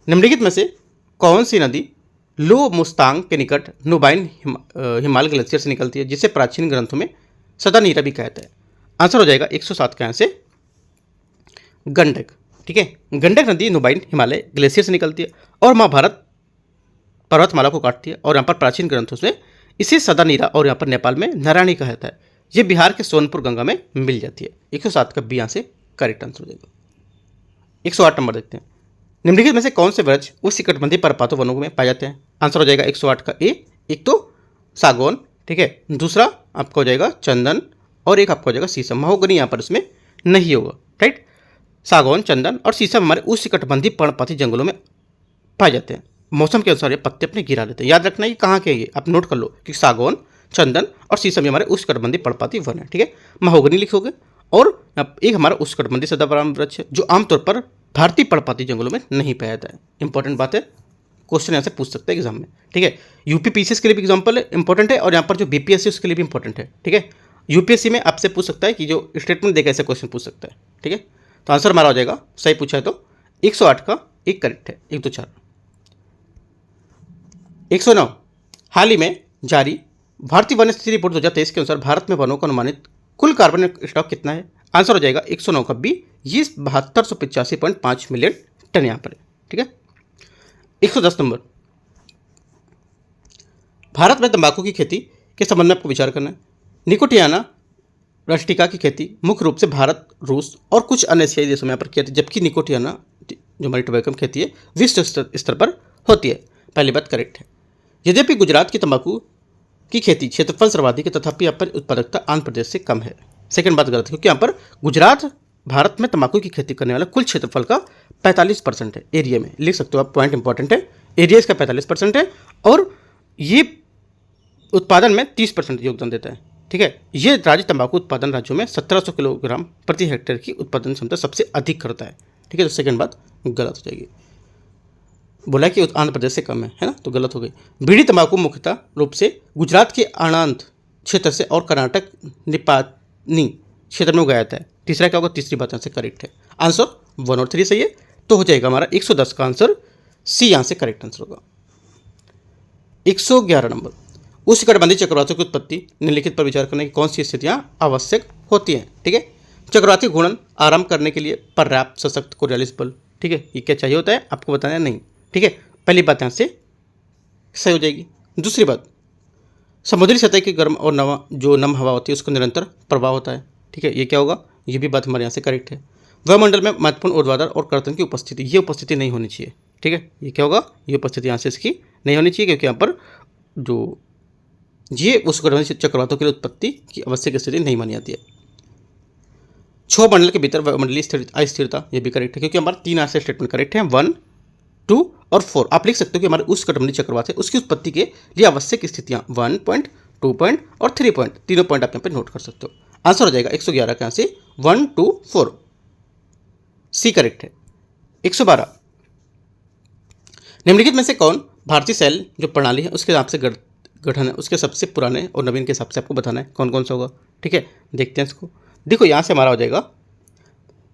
निम्नलिखित में से कौन सी नदी लो मुस्तांग के निकट नुबाइन हिमालय ग्लेशियर से निकलती है, जिसे प्राचीन ग्रंथों में सदा नीरा भी कहता है? आंसर हो जाएगा 107 का यहाँ से गंडक। ठीक है, गंडक नदी नुबाइन हिमालय ग्लेशियर से निकलती है और महाभारत पर्वतमाला को काटती है और यहाँ पर प्राचीन ग्रंथों से इसे सदा नीरा और यहाँ पर नेपाल में नारायणी कहा जाता है। ये बिहार के सोनपुर गंगा में मिल जाती है। 107 का बी यहाँ से करेक्ट आंसर हो जाएगा। 108 नंबर देखते हैं, निम्नलिखित में से कौन से वृक्ष उष्णकटिबंधीय पर्वतों वनों में पाए जाते हैं? आंसर हो जाएगा 108 का ए, एक तो सागौन, ठीक है, दूसरा आपका हो जाएगा चंदन और एक आपका हो जाएगा शीशम। महोगनी यहाँ पर इसमें नहीं होगा। राइट, सागौन, चंदन और शीशम हमारे उष्णकटिबंधीय पर्णपाती जंगलों में पाए जाते हैं। मौसम के अनुसार ये पत्ते अपने गिरा लेते हैं। याद रखना है कि कहाँ के ये आप नोट कर लो कि सागौन, चंदन और शीशम हमारे उष्णकटिबंधीय पर्णपाती वन है। ठीक है, महोगनी लिखोगे और एक हमारा उष्णकटिबंधीय सदाबहार वृक्ष है जो आमतौर पर भारतीय पर्णपाती जंगलों में नहीं पाया जाता है। इंपॉर्टेंट बात है, क्वेश्चन यहाँ से पूछ सकते हैं एग्जाम में, ठीक है। यूपी पीसीएस के लिए भी एग्जाम्पल इंपॉर्टेंट है और यहाँ पर जो बीपीएससी उसके लिए भी इंपॉर्टेंट है, ठीक है। यूपीएससी में आपसे पूछ सकता है कि जो स्टेटमेंट देकर ऐसे क्वेश्चन पूछ सकता है, ठीक है। तो आंसर हमारा हो जाएगा, सही पूछा है तो 108 का एक करेक्ट है, 1 2 4। 109, हाल ही में जारी भारतीय वन स्थिति रिपोर्ट 2023 के अनुसार भारत में वनों का अनुमानित कुल कार्बन स्टॉक कितना है? आंसर हो जाएगा 109 का बी, ये 7285.5 मिलियन टन यहाँ पर है, ठीक है। 110 नंबर, भारत में तंबाकू की खेती के संबंध में आपको विचार करना है। निकोटियाना रस्टिका की खेती मुख्य रूप से भारत, रूस और कुछ अन्य एशियाई देशों में यहाँ पर की जाती है, जबकि निकोटियाना जो हमारी टोबैको खेती है विश्व स्तर पर होती है। पहली बात करेक्ट है। यद्यपि गुजरात की तंबाकू की खेती क्षेत्रफल सर्वाधिक है, तथापि यहाँ पर उत्पादकता आंध्र प्रदेश से कम है। सेकंड बात गलत है, क्योंकि यहाँ पर गुजरात भारत में तंबाकू की खेती करने वाला कुल क्षेत्रफल का 45% है एरिया में, लिख सकते हो आप, पॉइंट इंपॉर्टेंट है, एरिया इसका 45% है और ये उत्पादन में 30% योगदान देता है, ठीक है। ये राज्य तंबाकू उत्पादन राज्यों में 1700 किलोग्राम प्रति हेक्टेयर की उत्पादन क्षमता सबसे अधिक करता है, ठीक है। तो सेकंड बात गलत हो जाएगी, बोला कि आंध्र प्रदेश से कम है ना, तो गलत हो गई। बीड़ी तंबाकू मुख्यतः रूप से गुजरात के आणंद क्षेत्र से और कर्नाटक निपानी क्षेत्र में उगाया जाता है। तीसरा क्या होगा? तीसरी बात यहाँ से करेक्ट है। आंसर 1 और 3 सही है, तो हो जाएगा हमारा 110 का आंसर सी यहाँ से करेक्ट आंसर होगा। 111 नंबर, उष्णकटिबंधीय चक्रवातों की उत्पत्ति निम्नलिखित पर विचार करने की कौन सी स्थितियाँ आवश्यक होती हैं, ठीक है। चक्रवाती घूर्णन आरंभ करने के लिए पर्याप्त सशक्त कोरियोलिस बल, ठीक है। ये क्या चाहिए होता है आपको बताना है नहीं, ठीक है। पहली बात यहाँ से सही हो जाएगी। दूसरी बात, समुद्री सतह की गर्म और नम हवा होती है उसका निरंतर प्रभाव होता है, ठीक है। ये क्या होगा? ये भी बात हमारे यहाँ से करेक्ट है। वायुमंडल में महत्वपूर्ण ऊर्ध्वाधर और कर्तन की उपस्थिति, ये उपस्थिति नहीं होनी चाहिए, ठीक है। ये क्या होगा? ये उपस्थिति यहाँ से इसकी नहीं होनी चाहिए, क्योंकि यहाँ पर जो ये उष्णकटिबंधीय चक्रवातों की उत्पत्ति की आवश्यक स्थिति नहीं मानी जाती है। क्षोभ मंडल के भीतर वायुमंडलीय अस्थिरता, ये भी करेक्ट है, क्योंकि हमारे 3 ऐसे स्टेटमेंट करेक्ट हैं, 1, 2 और 4। आप लिख सकते हो कि हमारे उष्णकटिबंधीय चक्रवात है उसकी उत्पत्ति के लिए आवश्यक स्थितियां 1 पॉइंट, 2 पॉइंट और 3 पॉइंट, तीनों पॉइंट आप यहाँ पे नोट कर सकते हो। आंसर हो जाएगा 111 का यहाँ से 1, 2, 4, सी करेक्ट है। 112, निम्नलिखित में से कौन भारतीय सेल जो प्रणाली है उसके हिसाब से गठन है उसके सबसे पुराने और नवीन के हिसाब से आपको बताना है कौन कौन सा होगा, ठीक है। देखते हैं इसको। देखो यहाँ से हमारा हो जाएगा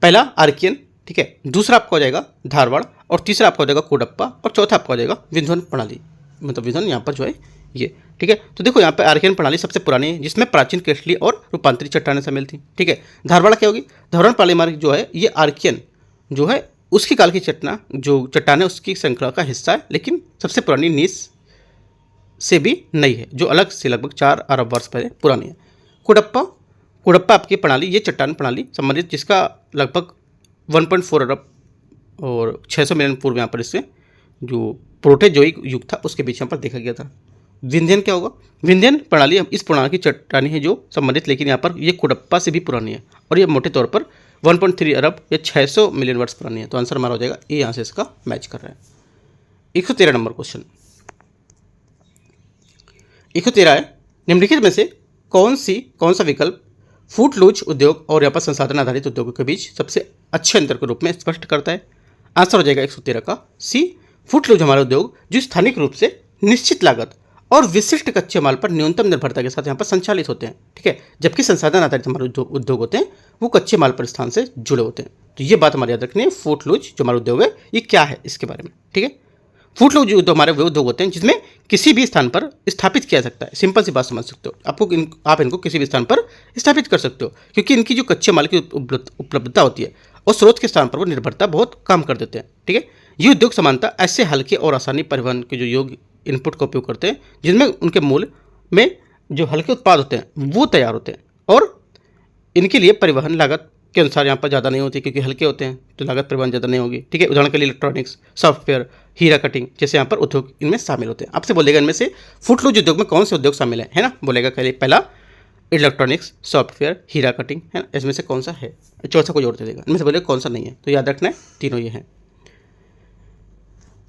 पहला आर्कियन, ठीक है। दूसरा आपका हो जाएगा धारवाड़ और तीसरा आपका हो जाएगा कोडप्पा और चौथा आपका हो जाएगा विंध्वन प्रणाली, मतलब विंध्वन यहाँ पर जो है ये, ठीक है। तो देखो यहाँ पे आर्कियन प्रणाली सबसे पुरानी है जिसमें प्राचीन क्रिस्टलीय और रूपांतरित चट्टानें शामिल थी, ठीक है। धारवाड़ क्या होगी? धारवाड़ प्रणाली मार्ग जो है ये आर्कियन जो है उसकी काल की चट्टान है उसकी श्रृंखला का हिस्सा है, लेकिन सबसे पुरानी नीस से भी नई है जो अलग से लगभग 4 अरब वर्ष पहले पुरानी है। कोडप्पा आपकी प्रणाली ये चट्टान प्रणाली संबंधित जिसका लगभग 1.4 अरब और 600 मिलियन पूर्व यहाँ पर इससे जो प्रोटेजोइक युग था उसके बीच यहाँ पर देखा गया था। विंध्यन क्या होगा? विंध्यन प्रणाली इस प्रणाली की चट्टानी है जो संबंधित, लेकिन यहाँ पर ये कोडप्पा से भी पुरानी है और ये मोटे तौर पर 1.3 अरब या 600 मिलियन वर्ष पुरानी है। तो आंसर हमारा हो जाएगा ये, यहाँ से इसका मैच कर रहा है। 113 नंबर क्वेश्चन, 113 है, निम्नलिखित में से कौन सा विकल्प फूटलूज उद्योग और यहाँ पर संसाधन आधारित उद्योगों के बीच सबसे अच्छे अंतर के रूप में स्पष्ट करता है? आंसर हो जाएगा 113 का सी, फूटलूज हमारा उद्योग जो स्थानिक रूप से निश्चित लागत और विशिष्ट कच्चे माल पर न्यूनतम निर्भरता के साथ यहाँ पर संचालित होते हैं, ठीक है। जबकि संसाधन आधारित हमारे उद्योग होते हैं वो कच्चे माल पर स्थान से जुड़े होते हैं। तो ये बात हमारे याद रखनी है, फूटलूज जो हमारा उद्योग है ये क्या है इसके बारे में, ठीक है। फूटलूज उद्योग हमारे वे उद्योग होते हैं जिसमें किसी भी स्थान पर स्थापित किया जा सकता है। सिंपल सी बात समझ सकते हो, आप इनको किसी भी स्थान पर स्थापित कर सकते हो, क्योंकि इनकी जो कच्चे माल की उपलब्धता होती है और स्रोत के स्थान पर वो निर्भरता बहुत कम कर देते हैं, ठीक है। ये उद्योग समानता ऐसे हल्के और आसानी परिवहन के जो योग्य इनपुट का उपयोग करते हैं जिनमें उनके मूल में जो हल्के उत्पाद होते हैं वो तैयार होते हैं और इनके लिए परिवहन लागत के अनुसार यहाँ पर ज़्यादा नहीं होती, क्योंकि हल्के होते हैं तो लागत परिवहन ज़्यादा नहीं होगी, ठीक है। उदाहरण के लिए इलेक्ट्रॉनिक्स, सॉफ्टवेयर, हीरा कटिंग जैसे यहाँ पर उद्योग इनमें शामिल होते हैं। आपसे बोलेगा इनमें से फूटलूज उद्योग में कौन से उद्योग शामिल है ना, बोलेगा पहला इलेक्ट्रॉनिक्स, सॉफ्टवेयर, हीरा कटिंग, है ना, इसमें से कौन सा है? चौथा को जोड़ दे देगा, इनमें से बोलेगा कौन सा नहीं है, तो याद रखना है तीनों ये हैं।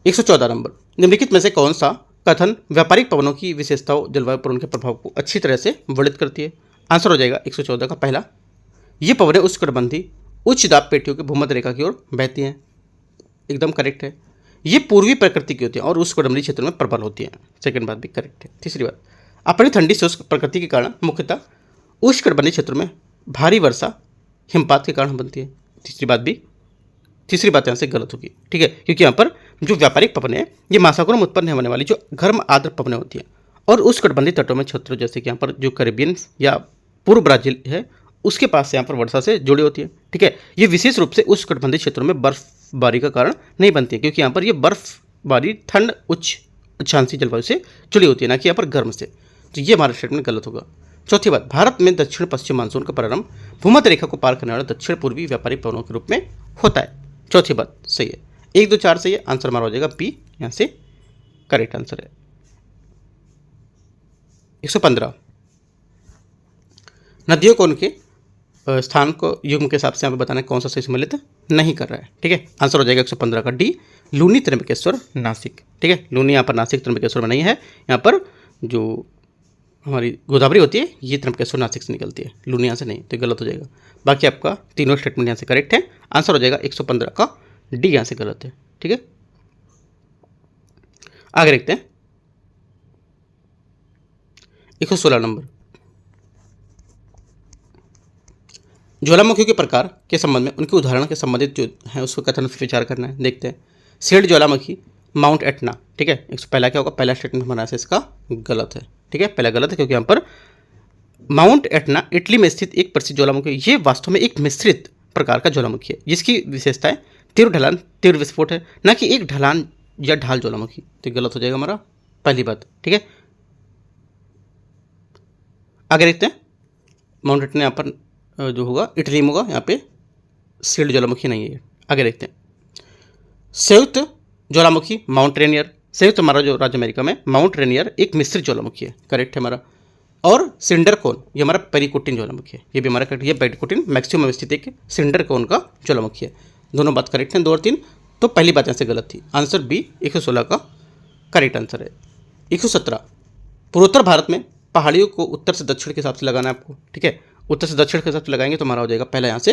114 नंबर, निम्नलिखित में से कौन सा कथन व्यापारिक पवनों की विशेषताओं जलवायु पर उनके प्रभाव को अच्छी तरह से वर्णित करती है? आंसर हो जाएगा 114 का पहला, ये पवनें उष्णकटिबंधीय उच्च दाब पेटियों के भूमध्य रेखा की ओर बहती हैं, एकदम करेक्ट है। ये पूर्वी प्रकृति की होती है और उष्णकटिबंधीय क्षेत्र में प्रबल होती है। सेकंड बात भी करेक्ट है। तीसरी बात, अपनी ठंडी शुष्क प्रकृति के कारण मुख्यतः उष्णकटिबंधीय क्षेत्रों में भारी वर्षा हिमपात के कारण बनती है। तीसरी बात यहाँ से गलत होगी, ठीक है, क्योंकि यहाँ पर जो व्यापारिक पवनें हैं ये महासागरों में उत्पन्न होने वाली जो गर्म आर्द्र पवनें होती हैं और उष्णकटिबंधीय तटों में क्षेत्रों जैसे कि यहाँ पर जो कैरिबियन या पूर्व ब्राजील है उसके पास से यहाँ पर वर्षा से जुड़ी होती है, ठीक है। ये विशेष रूप से उष्णकटिबंधीय क्षेत्रों में बर्फबारी का कारण नहीं बनती है, क्योंकि यहाँ पर ये बर्फबारी ठंड उच्च अक्षांशीय जलवायु से जुड़ी होती है, ना कि यहाँ पर गर्म से। तो ये हमारा स्टेटमेंट गलत होगा। चौथी बात, भारत में दक्षिण पश्चिम मानसून का प्रारंभ भूमध्य रेखा को पार करने वाले दक्षिण पूर्वी व्यापारिक पवनों के रूप में होता है। चौथी बात सही है। 1 2 4 सही है, आंसर हमारा हो जाएगा बी, यहाँ से करेक्ट आंसर है। 115, नदियों को उनके स्थान को युग्म के हिसाब से यहाँ पे बताना कौन सा सही सम्मिलित नहीं कर रहा है, ठीक है। आंसर हो जाएगा 115 का डी, लूनी, त्र्यंबकेश्वर, नासिक, ठीक है। लूनी यहाँ पर नासिक त्र्यंबकेश्वर में नहीं है, यहाँ पर जो हमारी गोदावरी होती है ये त्र्यंबकेश्वर नासिक से निकलती है, लूनी यहाँ से नहीं, तो गलत हो जाएगा। बाकी आपका तीनों स्टेटमेंट यहाँ से करेक्ट है, आंसर हो जाएगा 115 का डी, यहाँ से गलत है, ठीक है। आगे देखते हैं 116 नंबर, ज्वालामुखियों के प्रकार के संबंध में उनके उदाहरण के संबंधित जो है उसको कथन से विचार करना है। देखते हैं, सील्ड ज्वालामुखी, माउंट एटना, ठीक है। पहला क्या होगा, पहला स्टेटमेंट हमारा से इसका गलत है, ठीक है, पहला गलत है, क्योंकि यहाँ पर माउंट एटना इटली में स्थित एक प्रसिद्ध ज्वालामुखी, ये वास्तव में एक मिश्रित प्रकार का ज्वालामुखी है जिसकी विशेषता है तीव्र ढलान, तीव्र विस्फोट है, ना कि एक ढलान या ढाल ज्वालामुखी। तो गलत हो जाएगा हमारा पहली बात, ठीक है। आगे देखते हैं, माउंट एटना यहाँ पर जो होगा इटली में होगा, यहाँ पे सील्ड ज्वालामुखी नहीं है। आगे देखते हैं, संयुक्त ज्वालामुखी माउंट रेनियर, संयुक्त हमारा जो राज्य अमेरिका में माउंट रेनियर एक मिश्रित ज्वालामुखी है, करेक्ट है हमारा। और सिंडर कोन ये हमारा पेरिकोटिन ज्वालामुखी है, ये भी हमारा करेक्ट, ये पेरिकोटिन मैक्सिमम स्थित एक सिंडर कोन का ज्वालामुखी है। दोनों बात करेक्ट हैं, 2 और 3, तो पहली बात यहाँ से गलत थी, आंसर बी 116 का करेक्ट आंसर है। 117, पूर्वोत्तर भारत में पहाड़ियों को उत्तर से दक्षिण के हिसाब से लगाना है आपको, ठीक है। उत्तर से दक्षिण के हिसाब से लगाएंगे तो हमारा हो जाएगा पहला यहाँ से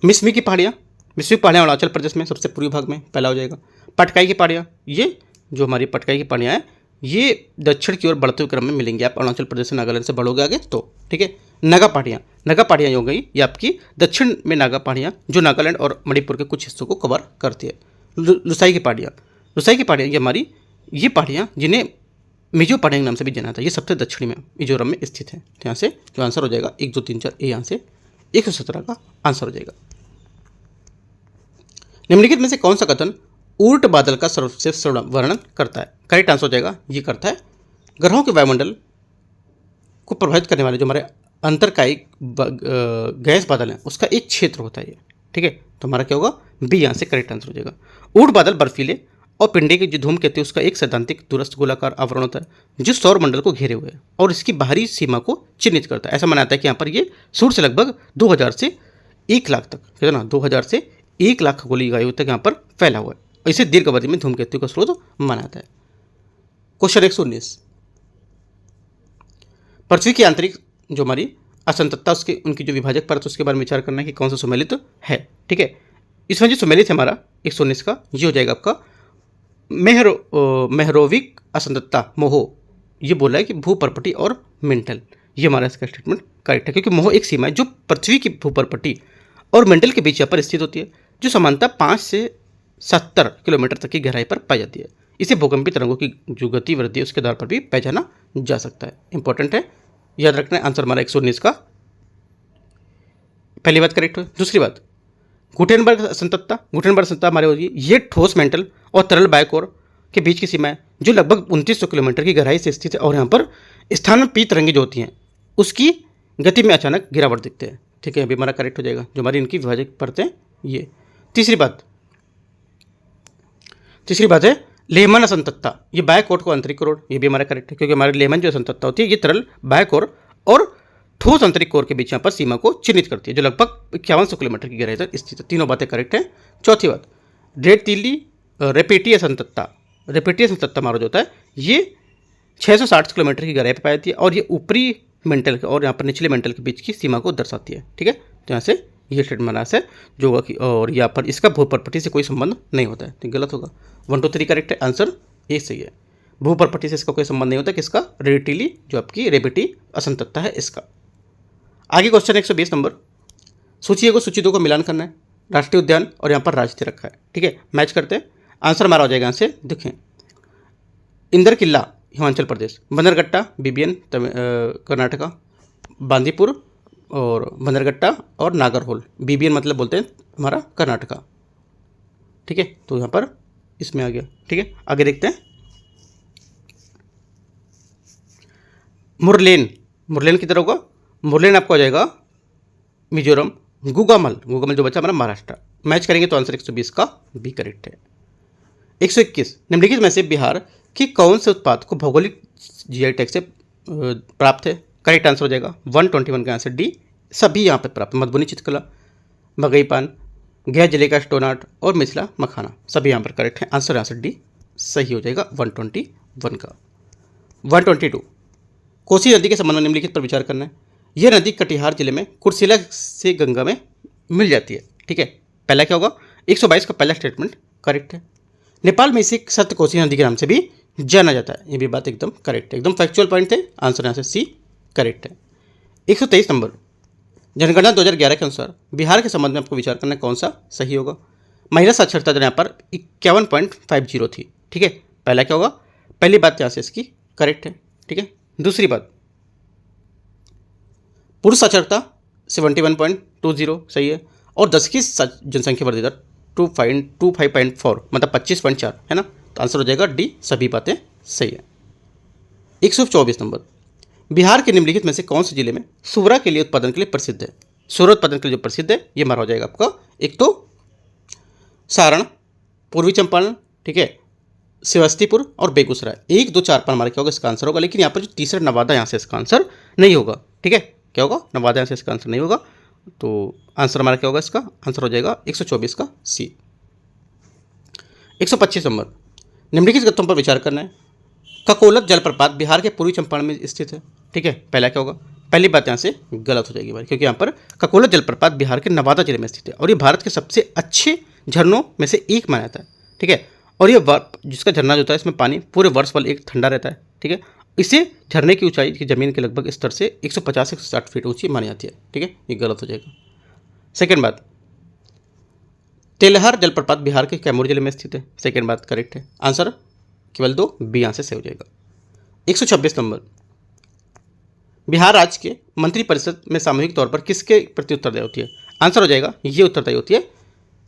मिसमी की पहाड़ियाँ, मिसमी पहाड़ियाँ अरुणाचल प्रदेश में सबसे पूर्वी भाग में पहला हो जाएगा। पटकाई की पहाड़ियाँ, ये जो हमारी पटकाई की पहाड़ियाँ हैं ये दक्षिण की ओर बढ़ते हुए क्रम में मिलेंगी, आप अरुणाचल प्रदेश से नागालैंड से बढ़ोगे आगे तो, ठीक है। नागा पहाड़ियाँ हो गई, ये आपकी दक्षिण में नागा पहाड़ियाँ जो नागालैंड और मणिपुर के कुछ हिस्सों को कवर करती है। लुसाई की पहाड़ियाँ ये हमारी ये पहाड़ियाँ जिन्हें मिजो पहाड़ियाँ नाम से भी जाना था, ये सबसे दक्षिणी में मिजोरम में स्थित है। तो यहाँ से जो आंसर हो जाएगा 1 2 3 4 ए, यहाँ से 117 का आंसर हो जाएगा। निम्नलिखित में से कौन सा कथन उल्ट बादल का सर्वश्रेष्ठ वर्णन करता है? करेक्ट आंसर हो जाएगा ये करता है, ग्रहों के वायुमंडल को प्रभावित करने वाले जो हमारे अंतरकायी गैस बादल हैं उसका एक क्षेत्र होता है ये, ठीक है। तो हमारा क्या होगा, बी यहाँ से करेक्ट आंसर हो जाएगा। ऊर्ट बादल बर्फीले और पिंडे के जो धूमकेतु उसका एक सैद्धांतिक दूरस्थ गोलाकार आवरण होता है जो सौर मंडल को घेरे हुए है और इसकी बाहरी सीमा को चिन्हित करता है। ऐसा माना जाता है कि यहाँ पर ये सूर्य से लगभग 2000 से 1 लाख तक, है ना, 2000 से 1 लाख खगोलीय वायु तक यहाँ पर फैला हुआ है। इसे दीर्घ अवधि में धूमकेतु का स्रोत माना जाता है। क्वेश्चन 119, पृथ्वी की आंतरिक जो हमारी असंततता उसके उनकी जो विभाजक परत उसके बारे में विचार करना है कि कौन सा सुमेलित है, ठीक है। इसमें जो सुमेलित है हमारा 119 का ये हो जाएगा आपका मेहरोविक असंततता मोहो, ये बोला है कि भूपर्पटी और मेंटल, ये हमारा इसका स्टेटमेंट करेक्ट है, क्योंकि मोहो एक सीमा है जो पृथ्वी की भूपर्पटी और मेंटल के बीच यहाँ पर स्थित होती है जो समानता 5 से 70 किलोमीटर तक की गहराई पर पाई जाती है। इसे भूकंपी तरंगों की जो गति वृद्धि है उसके आधार पर भी पहचाना जा सकता है। इंपॉर्टेंट है, याद रखना है। आंसर हमारा 119 का पहली बात करेक्ट है। दूसरी बात, गुटेनबर्ग असंततता हमारे होगी, ये ठोस मेंटल और तरल बायकोर के बीच की सीमा है जो लगभग 2900 किलोमीटर की गहराई से स्थित है और यहाँ पर स्थान में पी तरंगे जो होती हैं उसकी गति में अचानक गिरावट दिखते हैं, ठीक है। अभी हमारा करेक्ट हो जाएगा जो हमारी इनकी विभाजक परतें ये। तीसरी बात है लेहमन असंततता, ये बायकोर को आंतरिक कोर, ये भी हमारा करेक्ट है क्योंकि हमारे लेहमन जो असंततता होती है ये तरल बायकोर और ठोस आंतरिक कोर के बीच यहाँ पर सीमा को चिन्हित करती है जो लगभग 5100 किलोमीटर की गहराई तक स्थित है। तीनों बातें करेक्ट हैं। चौथी बात, रेड तीली रेपेटी असंततता हमारा जो होता है ये 660 किलोमीटर की गहराई पर पाई जाती है और ये ऊपरी मेंटल और यहाँ पर निचले मेंटल के बीच की सीमा को दर्शाती है, ठीक है। तो यहाँ से ये स्टेटमेंट बना है जो होगा कि और यहाँ पर इसका भू प्रॉपर्टी से कोई संबंध नहीं होता है, तो गलत होगा। 1 2 3 करेक्ट है, आंसर ए सही है। भू प्रॉपर्टी से इसका कोई संबंध नहीं होता, किसका, रिलेटिवली जो आपकी रेबिटी असंततता है इसका। आगे क्वेश्चन 120 नंबर, सूची 1 और सूची 2 को मिलान करना है। राष्ट्रीय उद्यान और यहाँ पर राज्य रखा है, ठीक है, मैच करते हैं, आंसर हमारा हो जाएगा यहाँ से। देखें, इंदर किला हिमाचल प्रदेश, बंदरगट्टा बीबीएन कर्नाटका, बांदीपुर और बंदरगट्टा और नागरहोल, बीबीएन मतलब बोलते हैं हमारा कर्नाटका, ठीक है, तो यहाँ पर इसमें आ गया, ठीक है। आगे देखते हैं, मुरलेन, मुरलेन किधर होगा, मुरलेन आपको आ जाएगा मिजोरम। गुगामल, गुगामल जो बच्चा हमारा महाराष्ट्र, मैच करेंगे तो आंसर 120 का बी करेक्ट है। 121, निम्नलिखित में से बिहार के कौन से उत्पाद को भौगोलिक जीआई टैग से प्राप्त है, करेक्ट आंसर हो जाएगा 121 का आंसर डी, सभी यहाँ पर प्राप्त, मधुबनी चित्रकला, मगई पान, गया जिले का स्टोन आर्ट और मिथिला मखाना, सभी यहाँ पर करेक्ट है, आंसर आंसर डी सही हो जाएगा 121 का। 122, कोसी नदी के संबंध में निम्नलिखित पर विचार करना है। यह नदी कटिहार जिले में कुर्सेला से गंगा में मिल जाती है, ठीक है। पहला क्या होगा, 122 का पहला स्टेटमेंट करेक्ट है। नेपाल में इसे सप्त कोसी नदी के नाम से भी जाना जाता है, ये भी बात एकदम करेक्ट है, एकदम फैक्चुअल पॉइंट थे, आंसर यहाँ से सी करेक्ट है। 123 नंबर, जनगणना 2011 के अनुसार बिहार के संबंध में आपको विचार करना है कौन सा सही होगा। महिला साक्षरता दर यहाँ पर 51.50 थी, ठीक है, पहला क्या होगा, पहली बात यहाँ से इसकी करेक्ट है, ठीक है। दूसरी बात, पुरुष साक्षरता 71.20 सही है, और 10 की जनसंख्या वृद्धि दर 25.4 मतलब 25.4 है ना, तो आंसर हो जाएगा डी, सभी बातें सही है। 124 नंबर, बिहार के निम्नलिखित में से कौन से जिले में सूरा के लिए उत्पादन के लिए प्रसिद्ध है। सूरा उत्पादन के लिए जो प्रसिद्ध है ये हमारा हो जाएगा आपका, एक तो सारण, पूर्वी चंपारण, ठीक है, श्रीवस्तीपुर और बेगूसराय, 1 2 4 5 हमारा क्या होगा इसका आंसर होगा, लेकिन यहाँ पर जो तीसरा नवादा यहाँ से इसका आंसर नहीं होगा, ठीक है, क्या होगा, नवादा यहाँ से इसका आंसर नहीं होगा, तो आंसर हमारा क्या होगा, इसका आंसर हो जाएगा 124 का सी। 125 नंबर, निम्नलिखित तथ्यों पर विचार करना है। ककोलत जलप्रपात बिहार के पूर्वी चंपारण में स्थित है, ठीक है, पहला क्या होगा, पहली बात यहाँ से गलत हो जाएगी भाई, क्योंकि यहाँ पर ककोलत जलप्रपात बिहार के नवादा जिले में स्थित है और ये भारत के सबसे अच्छे झरनों में से एक माना जाता है, ठीक है, और ये जिसका झरना जो होता है इसमें पानी पूरे वर्ष भर एक ठंडा रहता है, ठीक है। इसे झरने की ऊंचाई की जमीन के लगभग स्तर से 150 से 160 फीट ऊंची मानी जाती है, ठीक है, ये गलत हो जाएगा। सेकेंड बात, तेलहर जलप्रपात बिहार के कैमूर जिले में स्थित है, सेकेंड बात करेक्ट है, आंसर केवल 2 बी यहाँ से सही हो जाएगा। 126 नंबर, बिहार राज्य के मंत्रिपरिषद में सामूहिक तौर पर किसके प्रति उत्तरदायी होती है, आंसर हो जाएगा ये उत्तरदायी होती है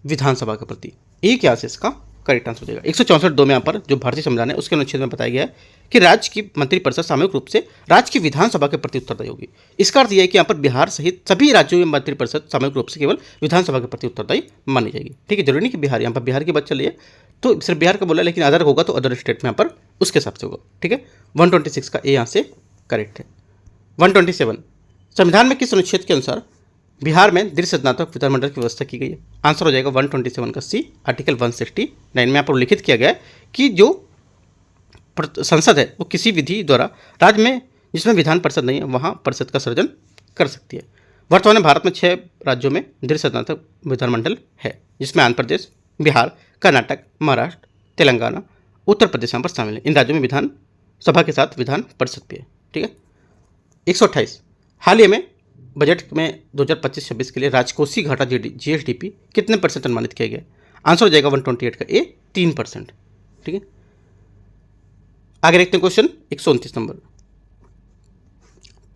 विधानसभा के प्रति, एक यहाँ से इसका करेक्ट आंसर हो जाएगा। 164 में यहाँ पर जो भारतीय संविधान है उसके अनुच्छेद में बताया गया है कि राज्य की मंत्रिपरिषद सामूहिक रूप से राज्य की विधानसभा के प्रति उत्तरदायी होगी। इसका अर्थ यह है कि यहाँ पर बिहार सहित सभी राज्यों में मंत्रिपरिषद सामूहिक रूप से केवल विधानसभा के प्रति उत्तरदायी मानी जाएगी, ठीक है। जरूरी नहीं कि बिहार, यहाँ पर बिहार की बात चल रही है तो सिर्फ बिहार का बोला, लेकिन अदर होगा तो अदर स्टेट में यहाँ पर उसके हिसाब से होगा, ठीक है। 126 का ए यहाँ से करेक्ट है। 127, संविधान में किस अनुच्छेद के अनुसार बिहार में द्विसदनात्मक विधानमंडल की व्यवस्था की गई है, आंसर हो जाएगा 127 का सी, आर्टिकल 169 में यहाँ पर उल्लिखित किया गया है कि जो संसद है वो किसी विधि द्वारा राज्य में जिसमें विधान परिषद नहीं है वहाँ परिषद का सृजन कर सकती है। वर्तमान में भारत में 6 राज्यों में द्विसदनात्मक विधानमंडल है, जिसमें आंध्र प्रदेश, बिहार, कर्नाटक, महाराष्ट्र, तेलंगाना, उत्तर प्रदेश यहाँ पर शामिल है। इन राज्यों में विधान सभा के साथ विधान परिषद भी है, ठीक है। 128, हाल ही में बजट में 2025-26 के लिए राजकोषीय घाटा जीएसडीपी कितने % अनुमानित किया गया, आंसर हो जाएगा 128 का ए, 3%, ठीक है। आगे देखते हैं क्वेश्चन 129 नंबर,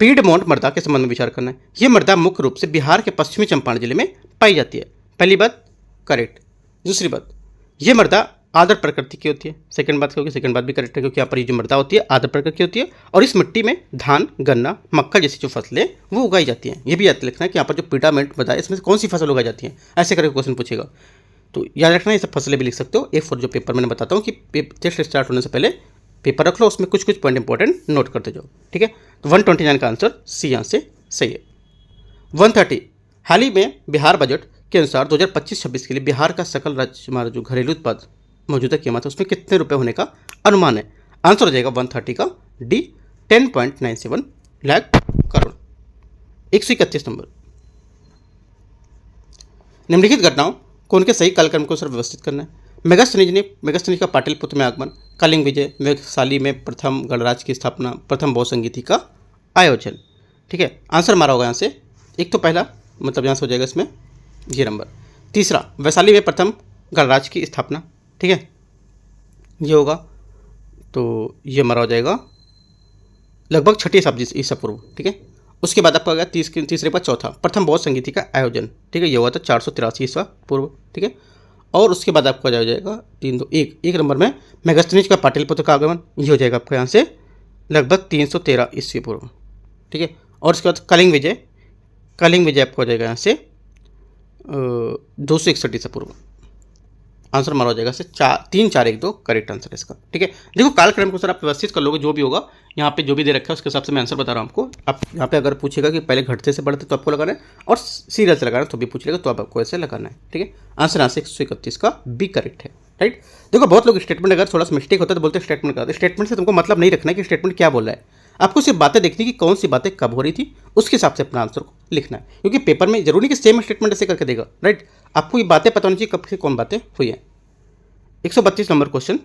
पीडमोंट मृदा के संबंध में विचार करना है। यह मृदा मुख्य रूप से बिहार के पश्चिमी चंपारण जिले में पाई जाती है, पहली बात करेक्ट। दूसरी बात, यह मृदा आर्द्र प्रकृति की होती है, सेकंड बात होगी, सेकंड बात भी करेक्ट है, क्योंकि यहाँ पर ये जो मृदा होती है आर्द्र प्रकृति की होती है और इस मिट्टी में धान, गन्ना, मक्का जैसी जो फसलें वो उगाई जाती हैं। ये भी याद रखना है कि यहाँ पर जो पीडामेंट मृदा है इसमें कौन सी फसल उगाई जाती है, ऐसे करके क्वेश्चन पूछेगा, तो याद रखना ये सब फसलें भी लिख सकते हो। A4 जो पेपर मैंने बताता हूँ कि टेस्ट स्टार्ट होने से पहले पेपर रख लो, उसमें कुछ कुछ पॉइंट इंपॉर्टेंट नोट करते जाओ, ठीक है। तो 129 का आंसर सी यहाँ से सही है। 130, हाल ही में बिहार बजट के अनुसार 2025-26 के लिए बिहार का सकल राज्य हमारा जो घरेलू उत्पाद मौजूदा कीमत है उसमें कितने रुपए होने का अनुमान है, आंसर हो जाएगा 130 का डी, 10.97 लाख करोड़। 131 नंबर, निम्नलिखित घटनाओं को उनके सही कालक्रम को सर व्यवस्थित करना है। मेगास्थनीज का पाटलिपुत्र में आगमन, कलिंग विजय, वैशाली में प्रथम गणराज्य की स्थापना, प्रथम बौद्ध संगीति का आयोजन। ठीक है, आंसर हमारा होगा यहाँ से एक तो पहला, मतलब यहाँ से हो जाएगा इसमें ये नंबर। तीसरा, वैशाली में प्रथम गणराज्य की स्थापना। ठीक है, ये होगा, तो ये हमारा हो जाएगा लगभग 6वीं शताब्दी ईसा पूर्व। ठीक है, उसके बाद आपका आ गया तीसरे पर चौथा, प्रथम बौद्ध संगीति का आयोजन। ठीक है, ये हुआ था 483 ईसा पूर्व। ठीक है, और उसके बाद आपका हो जाएगा 3 2 1 एक नंबर में मेगास्थनीज का पाटलिपुत्र का आगमन, ये हो जाएगा आपका यहाँ से लगभग 313 ईस्वी पूर्व। ठीक है, और उसके बाद कलिंग विजय आपका हो जाएगा यहाँ से 261 ईसा पूर्व। आंसर हमारा हो जाएगा से 3 4 1 2 करेक्ट आंसर है इसका। ठीक है, देखो कालक्रम को सर आप व्यवस्थित कर लोगे, जो भी होगा यहाँ पे जो भी दे रखा है उसके हिसाब से मैं आंसर बता रहा हूँ आपको। आप यहाँ पे अगर पूछेगा कि पहले घटते से बढ़ते तो आपको लगाना है, और सीरियल से लगाना तो भी पूछ लेगा तो आपको ऐसे लगाना है। ठीक है, आंसर यहाँ से 131 का बी करेक्ट है। राइट, देखो बहुत लोग स्टेटमेंट अगर थोड़ा सा मिस्टेक होता है तो बोलते हैं स्टेटमेंट का। स्टेटमेंट से तुमको मतलब नहीं रखना है कि स्टेटमेंट क्या बोल रहा है, आपको सिर्फ बातें देखनी कि कौन सी बातें कब हो रही थी, उसके हिसाब से अपना आंसर को लिखना है। क्योंकि पेपर में जरूरी कि सेम स्टेटमेंट ऐसे करके देगा। राइट, आपको ये बातें पता होनी चाहिए कब से कौन बातें हुई हैं। 132 number question,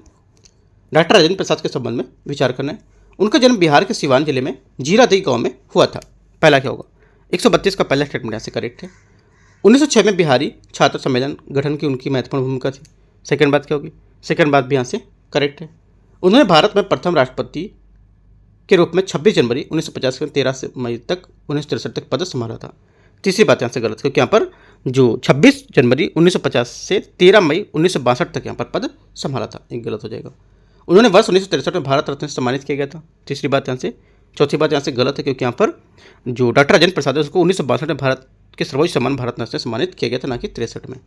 doctor Rajendra Prasad के संबंध में विचार करना है। उनका जन्म बिहार के सिवान जिले में जीरादेई गांव में हुआ था। पहला क्या होगा, 132 का पहला स्टेटमेंट यहाँ से करेक्ट है। 1906 में बिहारी छात्र सम्मेलन गठन की उनकी महत्वपूर्ण भूमिका थी। सेकंड बात क्या होगी, सेकंड बात भी यहाँ से करेक्ट है। उन्होंने भारत में प्रथम राष्ट्रपति के रूप में 26 जनवरी 1950 के 13 मई तक 1963 तक पद संभाला था। तीसरी बात यहाँ से गलत, क्योंकि यहाँ पर जो 26 जनवरी 1950 से 13 मई 1962 तक यहाँ पर पद संभाला था, एक गलत हो जाएगा। उन्होंने वर्ष 1963 में भारत रत्न से सम्मानित किया गया था। तीसरी बात यहाँ से, चौथी बात यहाँ से गलत है, क्योंकि यहाँ पर जो डॉक्टर राजेंद्र प्रसाद है उसको 1962 में भारत के सर्वोच्च सम्मान भारत रत्न से सम्मानित किया गया था, ना कि 63 में।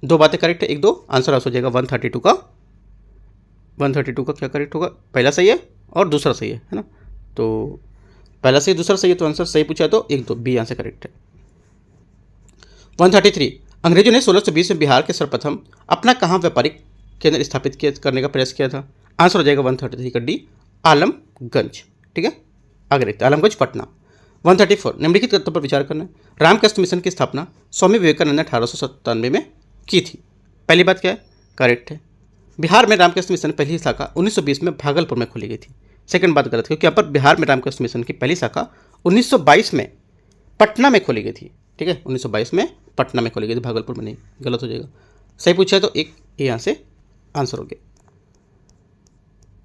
दो बातें करेक्ट है, एक दो आंसर हो जाएगा 132 का क्या करेक्ट होगा, पहला सही है और दूसरा सही है ना, तो पहला सही दूसरा सही है, तो आंसर सही पूछा है तो एक दो बी आंसर करेक्ट है। 133, अंग्रेजों ने 1620 में बिहार के सर्वप्रथम अपना कहाँ व्यापारिक केंद्र स्थापित करने का प्रयास किया था। आंसर हो जाएगा 133 का डी, आलमगंज। ठीक है, आगे देखते हैं, आलमगंज पटना। 134, निम्नलिखित तथ्यों पर विचार करना है। रामकृष्ण मिशन की स्थापना स्वामी विवेकानंद ने 1897 में की थी। पहली बात क्या है, करेक्ट है। बिहार में रामकृष्ण मिशन पहली शाखा 1920 में भागलपुर में खोली गई थी। सेकंड बात गलत, क्योंकि यहाँ पर बिहार में रामकृष्ण मिशन की पहली शाखा 1922 में पटना में खोली गई थी। ठीक है, 1922 में पटना में खोली गई थी, भागलपुर में नहीं, गलत हो जाएगा। सही पूछा है तो एक यहाँ से आंसर हो गया।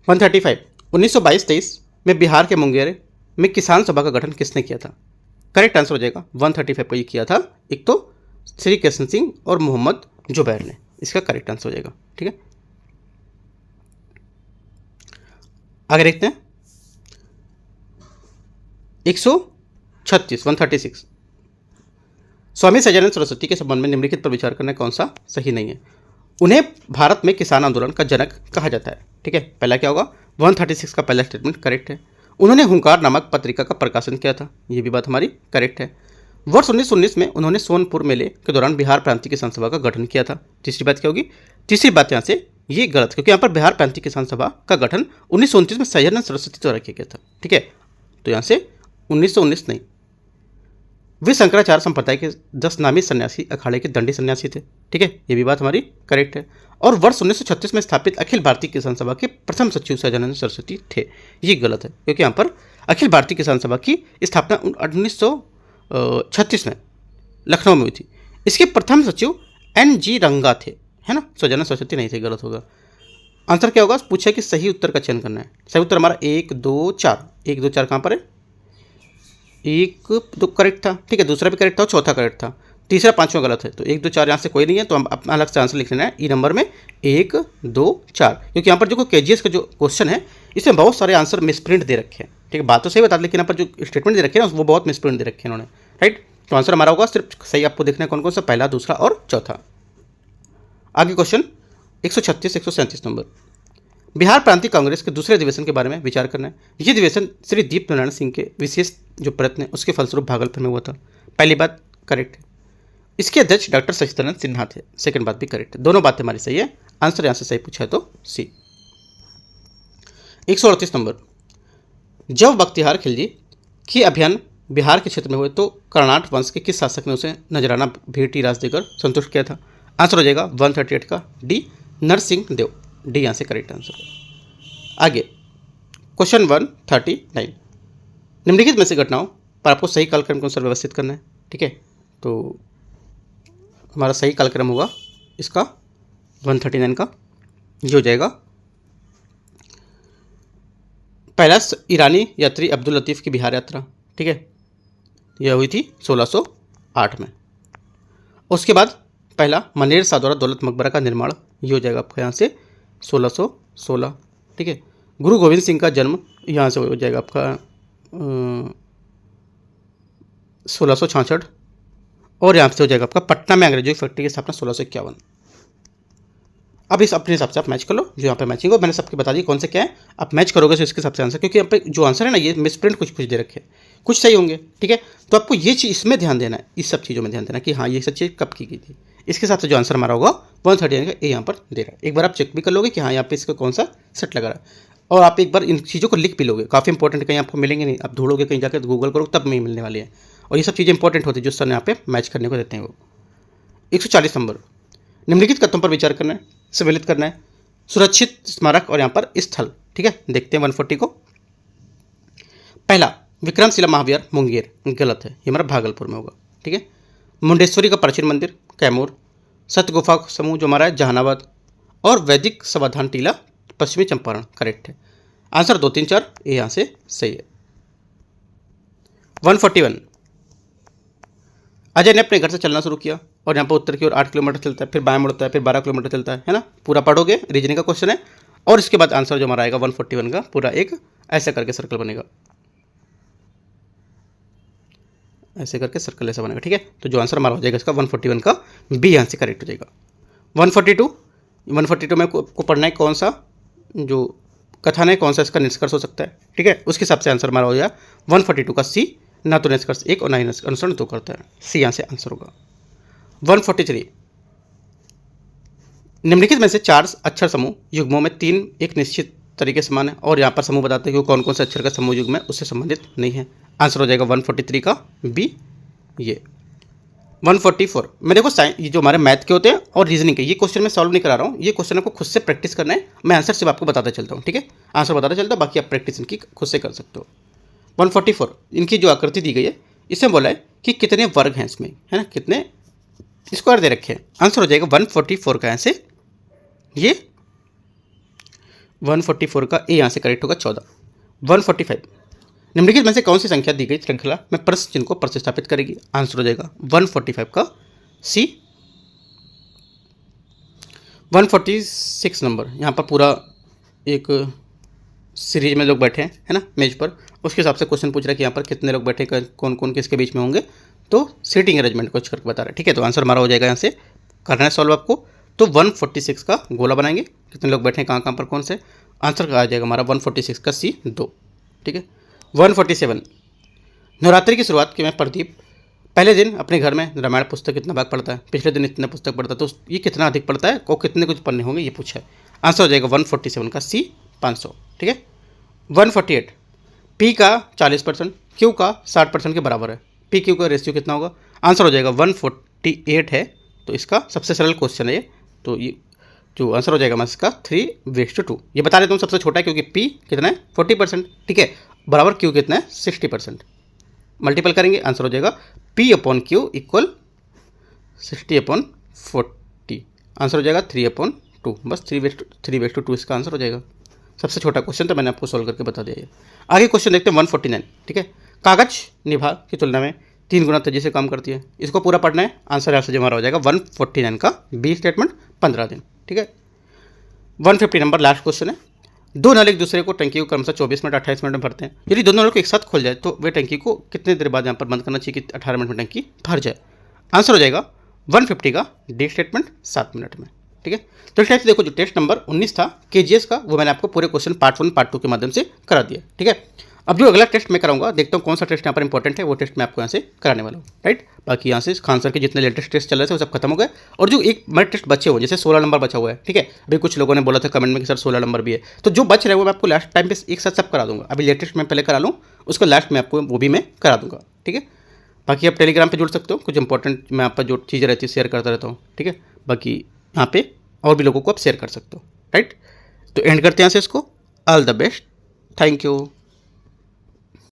135, 1922-23 में बिहार के मुंगेर में किसान सभा का गठन किसने किया था। करेक्ट आंसर हो जाएगा 135 को ये किया था, एक तो श्री कृष्ण सिंह और मोहम्मद जुबैर ने, इसका करेक्ट आंसर हो जाएगा। ठीक है, आगे देखते हैं 136 स्वामी सच्चिदानंद सरस्वती के संबंध में निम्नलिखित पर विचार करना कौन सा सही नहीं है। उन्हें भारत में किसान आंदोलन का जनक कहा जाता है। ठीक है, पहला क्या होगा, 136 का पहला स्टेटमेंट करेक्ट है। उन्होंने हुंकार नामक पत्रिका का प्रकाशन किया था, ये भी बात हमारी करेक्ट है। वर्ष 1919 में उन्होंने सोनपुर मेले के दौरान बिहार प्रांतीय किसान सभा का गठन किया था। तीसरी बात क्या होगी, तीसरी बात यहाँ से ये गलत, क्योंकि यहाँ पर बिहार प्रांतीय किसान सभा का गठन 1929 में सच्चिदानंद सरस्वती द्वारा किया गया था। ठीक है, तो यहाँ से 1919 नहीं, वे शंकराचार्य संप्रदाय के 10 नामी सन्यासी अखाड़े के दंडी सन्यासी थे। ठीक है, ये भी बात हमारी करेक्ट है। और वर्ष 1936 में स्थापित अखिल भारतीय किसान सभा के प्रथम सचिव सच्चिदानंद सरस्वती थे, ये गलत है, क्योंकि यहाँ पर अखिल भारतीय किसान सभा की स्थापना 1936 में लखनऊ में हुई थी। इसके प्रथम सचिव NG रंगा थे, है ना, सच्चिदानंद सरस्वती नहीं थे, गलत होगा। आंसर क्या होगा, पूछा कि सही उत्तर का चयन करना है। सही उत्तर हमारा 1 2 4, 1 2 4 कहाँ पर है, 1 2 करेक्ट था। ठीक है, दूसरा भी करेक्ट था और चौथा करेक्ट था, तीसरा पांचवा गलत है, तो 1 2 4 यहाँ से कोई नहीं है, तो हम अपना अलग से आंसर लिख लेना है ई नंबर में 1 2 4, क्योंकि यहाँ पर जो KGS का जो क्वेश्चन है इसमें बहुत सारे आंसर मिसप्रिंट दे रखे हैं। ठीक है, बात तो सही बता, लेकिन यहाँ पर जो स्टेटमेंट दे रखे हैं ना वो बहुत मिसप्रिंट दे रखे हैं उन्होंने। राइट, तो आंसर हमारा होगा सिर्फ सही आपको देखना है कौन कौन सा, पहला दूसरा और चौथा। आगे क्वेश्चन 136 137 नंबर, बिहार प्रांतीय कांग्रेस के दूसरे अधिवेशन के बारे में विचार करना है। यह अधिवेशन श्री दीप नारायण सिंह के विशेष जो प्रयत्न है उसके फलस्वरूप भागलपुर में हुआ था। पहली बात करेक्ट है, इसके अध्यक्ष डॉक्टर सच्चिदानंद सिन्हा थे। सेकंड बात भी करेक्ट है, दोनों बातें हमारी सही है। आंसर यहाँ से सही पूछा है तो सी। 138 नंबर, जब बख्तियार खिलजी की अभियान बिहार के क्षेत्र में हुए तो कर्नाट वंश के किस शासक ने उसे नजराना भेंटी राज देकर संतुष्ट किया था? आंसर हो जाएगा 138 का डी, नरसिंह देव। डी यहाँ से करेक्ट आंसर होगा। आगे क्वेश्चन 139, निम्नलिखित में से घटनाओं पर आपको सही कालक्रम के अनुसार व्यवस्थित करना है। ठीक है, तो हमारा सही कालक्रम होगा इसका 139 का, ये हो जाएगा पहला ईरानी यात्री अब्दुल लतीफ़ की बिहार यात्रा। ठीक है, यह हुई थी 1608 में। उसके बाद पहला मनेर शाह द्वारा दौलत मकबरा का निर्माण, ये हो जाएगा आपका यहाँ से 1616। ठीक है, गुरु गोविंद सिंह का जन्म यहाँ से हो जाएगा आपका 1666, और यहाँ से हो जाएगा आपका पटना में अंग्रेजों की फैक्ट्री की स्थापना 1651। अब इस अपने हिसाब से आप मैच कर लो, जो यहाँ पे मैचिंग हो मैंने सबके बता दी कौन से क्या है, आप मैच करोगे तो इसके हिसाब से आंसर, क्योंकि यहाँ पे जो आंसर है ना ये मिसप्रिंट कुछ दे रखे हैं, कुछ सही होंगे। ठीक है, तो आपको ये चीज़ इसमें ध्यान देना है, इस सब चीज़ों में ध्यान देना कि हाँ ये सब चीज़ कब की गई थी, इसके हिसाब से जो आंसर हमारा होगा 139 का ए यहाँ पर दे रहा है। एक बार आप चेक भी कर लोगे कि हाँ यहाँ पे इसका कौन सा सेट लगा रहा है, और आप एक बार इन चीज़ों को लिख भी लोगे, काफ़ी इंपॉर्टेंट, कहीं आपको मिलेंगे नहीं, आप ढूंढोगे कहीं जाकर गूगल करो तब नहीं मिलने वाली है, और ये सब चीज़ें इंपॉर्टेंट होती है जो सर यहाँ पे मैच करने को देते हैं। वो 140 नंबर, निम्नलिखित कथनों पर विचार करना है, सम्मिलित करना है, सुरक्षित स्मारक और यहाँ पर स्थल। ठीक है, देखते हैं 140 को। पहला विक्रमशिला महाविहार मुंगेर, गलत है, ये हमारा भागलपुर में होगा। ठीक है, मुंडेश्वरी का प्राचीन मंदिर कैमूर, सतगुफा समूह जो हमारा है जहानाबाद, और वैदिक समाधान टीला पश्चिमी चंपारण, करेक्ट है। आंसर 2, 3, 4 ये यहाँ से सही है। 141, अजय ने अपने घर से चलना शुरू किया और यहाँ पर उत्तर की ओर 8 किलोमीटर चलता है, फिर बाएं मुड़ता है, फिर 12 किलोमीटर चलता है ना, पूरा पढ़ोगे, रीजनिंग का क्वेश्चन है। और इसके बाद आंसर जो हमारा आएगा 141 का पूरा एक ऐसे करके सर्कल बनेगा, ऐसे करके सर्कल ऐसा बनेगा। ठीक है, तो जो आंसर हमारा हो जाएगा इसका 141 का बी यहाँ से करेक्ट हो जाएगा। 142 में को पढ़ना है कौन सा जो कथन है, कौन सा इसका निष्कर्ष हो सकता है। ठीक है, उसके हिसाब से आंसर हमारा हो जाएगा 142 का सी, ना तो निष्कर्ष 1 और ना ही अनुसरण 2 करता है, सी यहाँ से आंसर होगा। 143, निम्नलिखित में से 4 अक्षर समूह युग्मों में 3 एक निश्चित तरीके समान है, और यहाँ पर समूह बताते हैं कि कौन कौन से अक्षर का समूह युग्म है उससे संबंधित नहीं है। आंसर हो जाएगा 143 का बी ये। 144 में देखो ये जो हमारे मैथ के होते हैं और रीजनिंग के, ये क्वेश्चन मैं सॉल्व नहीं करा रहा हूँ, ये क्वेश्चन आपको खुद से प्रैक्टिस करना है, मैं आंसर सिर्फ आपको बताता चलता हूँ। ठीक है, आंसर बताता चलता हूँ, बाकी आप प्रैक्टिस इनकी खुद से कर सकते हो। 144 इनकी जो आकृति दी गई है इसमें बोला है कि कितने वर्ग हैं इसमें, है ना, कितने स्क्वायर दे रखे हैं। आंसर हो जाएगा 144 का ऐसे ये 144 का ए यहाँ से करेक्ट होगा 14। 145, निम्नलिखित में से कौन सी संख्या दी गई श्रृंखला में प्रश्न चिन्ह को प्रतिस्थापित करेगी। आंसर हो जाएगा 145 का सी। 146 नंबर, यहाँ पर पूरा एक सीरीज में लोग बैठे हैं, है ना, मेज पर, उसके हिसाब से क्वेश्चन पूछ रहा है कि यहाँ पर कितने लोग बैठे, कौन कौन किसके बीच में होंगे, तो सीटिंग अरेंजमेंट कुछ करके बता रहा है। ठीक है, तो आंसर हमारा हो जाएगा यहाँ से करना है सॉल्व आपको, तो 146 का गोला बनाएंगे, कितने लोग बैठे हैं कहाँ पर कौन से, आंसर आ जाएगा हमारा 146 का सी 2। ठीक है। 147, नवरात्रि की शुरुआत के में प्रदीप पहले दिन अपने घर में रामायण पुस्तक कितना भाग पढ़ता है, पिछले दिन इतना पुस्तक पढ़ता है, तो ये कितना अधिक पढ़ता है और कितने कुछ पढ़ने होंगे ये पूछा है। आंसर हो जाएगा 147 का सी 500। ठीक है। 148, पी का 40% क्यू का 60% के बराबर है, पी क्यू का रेशियो कितना होगा। आंसर हो जाएगा 148 है, तो इसका सबसे सरल क्वेश्चन है ये, तो ये जो आंसर हो जाएगा मैं इसका 3:2। ये बता देता हूँ सबसे छोटा है क्योंकि पी कितना है 40%, ठीक है, बराबर क्यू कितना है 60%। मल्टीपल करेंगे आंसर हो जाएगा P upon Q equal 60/40। Answer हो जाएगा 3/2, बस 3/2 इसका आंसर हो जाएगा। सबसे छोटा क्वेश्चन तो मैंने आपको सॉल्व करके बता दिया है। आगे क्वेश्चन देखते हैं 149। ठीक है, कागज निभा की तुलना में 3 गुना तेजी से काम करती है, इसको पूरा पढ़ना है। आंसर यहाँ से हमारा हो जाएगा 149 का बी स्टेटमेंट 15 दिन। ठीक है। 150 नंबर लास्ट क्वेश्चन है, 2 नल एक दूसरे को टंकी को क्रमशः 24 मिनट 28 मिनट में भरते हैं, यदि दोनों नल को एक साथ खोल जाए तो वे टंकी को कितने देर बाद यहाँ पर बंद करना चाहिए कि 18 मिनट में टंकी भर जाए। आंसर हो जाएगा 150 का डी स्टेटमेंट 7 मिनट में। ठीक है। तो इस टाइप से देखो जो टेस्ट नंबर 19 था केजीएस का, वो मैंने आपको पूरे क्वेश्चन पार्ट 1 पार्ट 2 के माध्यम से करा दिया। ठीक है। अब जो अगला टेस्ट मैं कराऊंगा, देखता हूँ कौन सा टेस्ट यहाँ पर इंपॉर्टेंट है, वो टेस्ट मैं आपको यहाँ से कराने वाला हूँ। राइट, बाकी यहाँ से खान सर के जितने लेटेस्ट टेस्ट चल रहे थे वो सब खत्म हो गए, और जो एक मेरे टेस्ट बचे हुए जैसे 16 नंबर बचा हुआ है। ठीक है, अभी कुछ लोगों ने बोला था कमेंट में कि सर 16 नंबर भी है, तो जो बच रहे वो मैं आपको लास्ट टाइम पे एक साथ सब करा दूंगा। अभी लेटेस्ट मैं पहले करा लूँ, उसको लास्ट में आपको वो भी मैं करा दूंगा। ठीक है। बाकी आप टेलीग्राम पे जुड़ सकते हो, कुछ इंपॉर्टेंट मैं आप पर जो चीज़ें रहती है शेयर करता रहता हूँ, ठीक है। बाकी यहाँ पे और भी लोगों को आप शेयर कर सकते हो, राइट। तो एंड करते हैं यहाँ से इसको। All the best, thank you.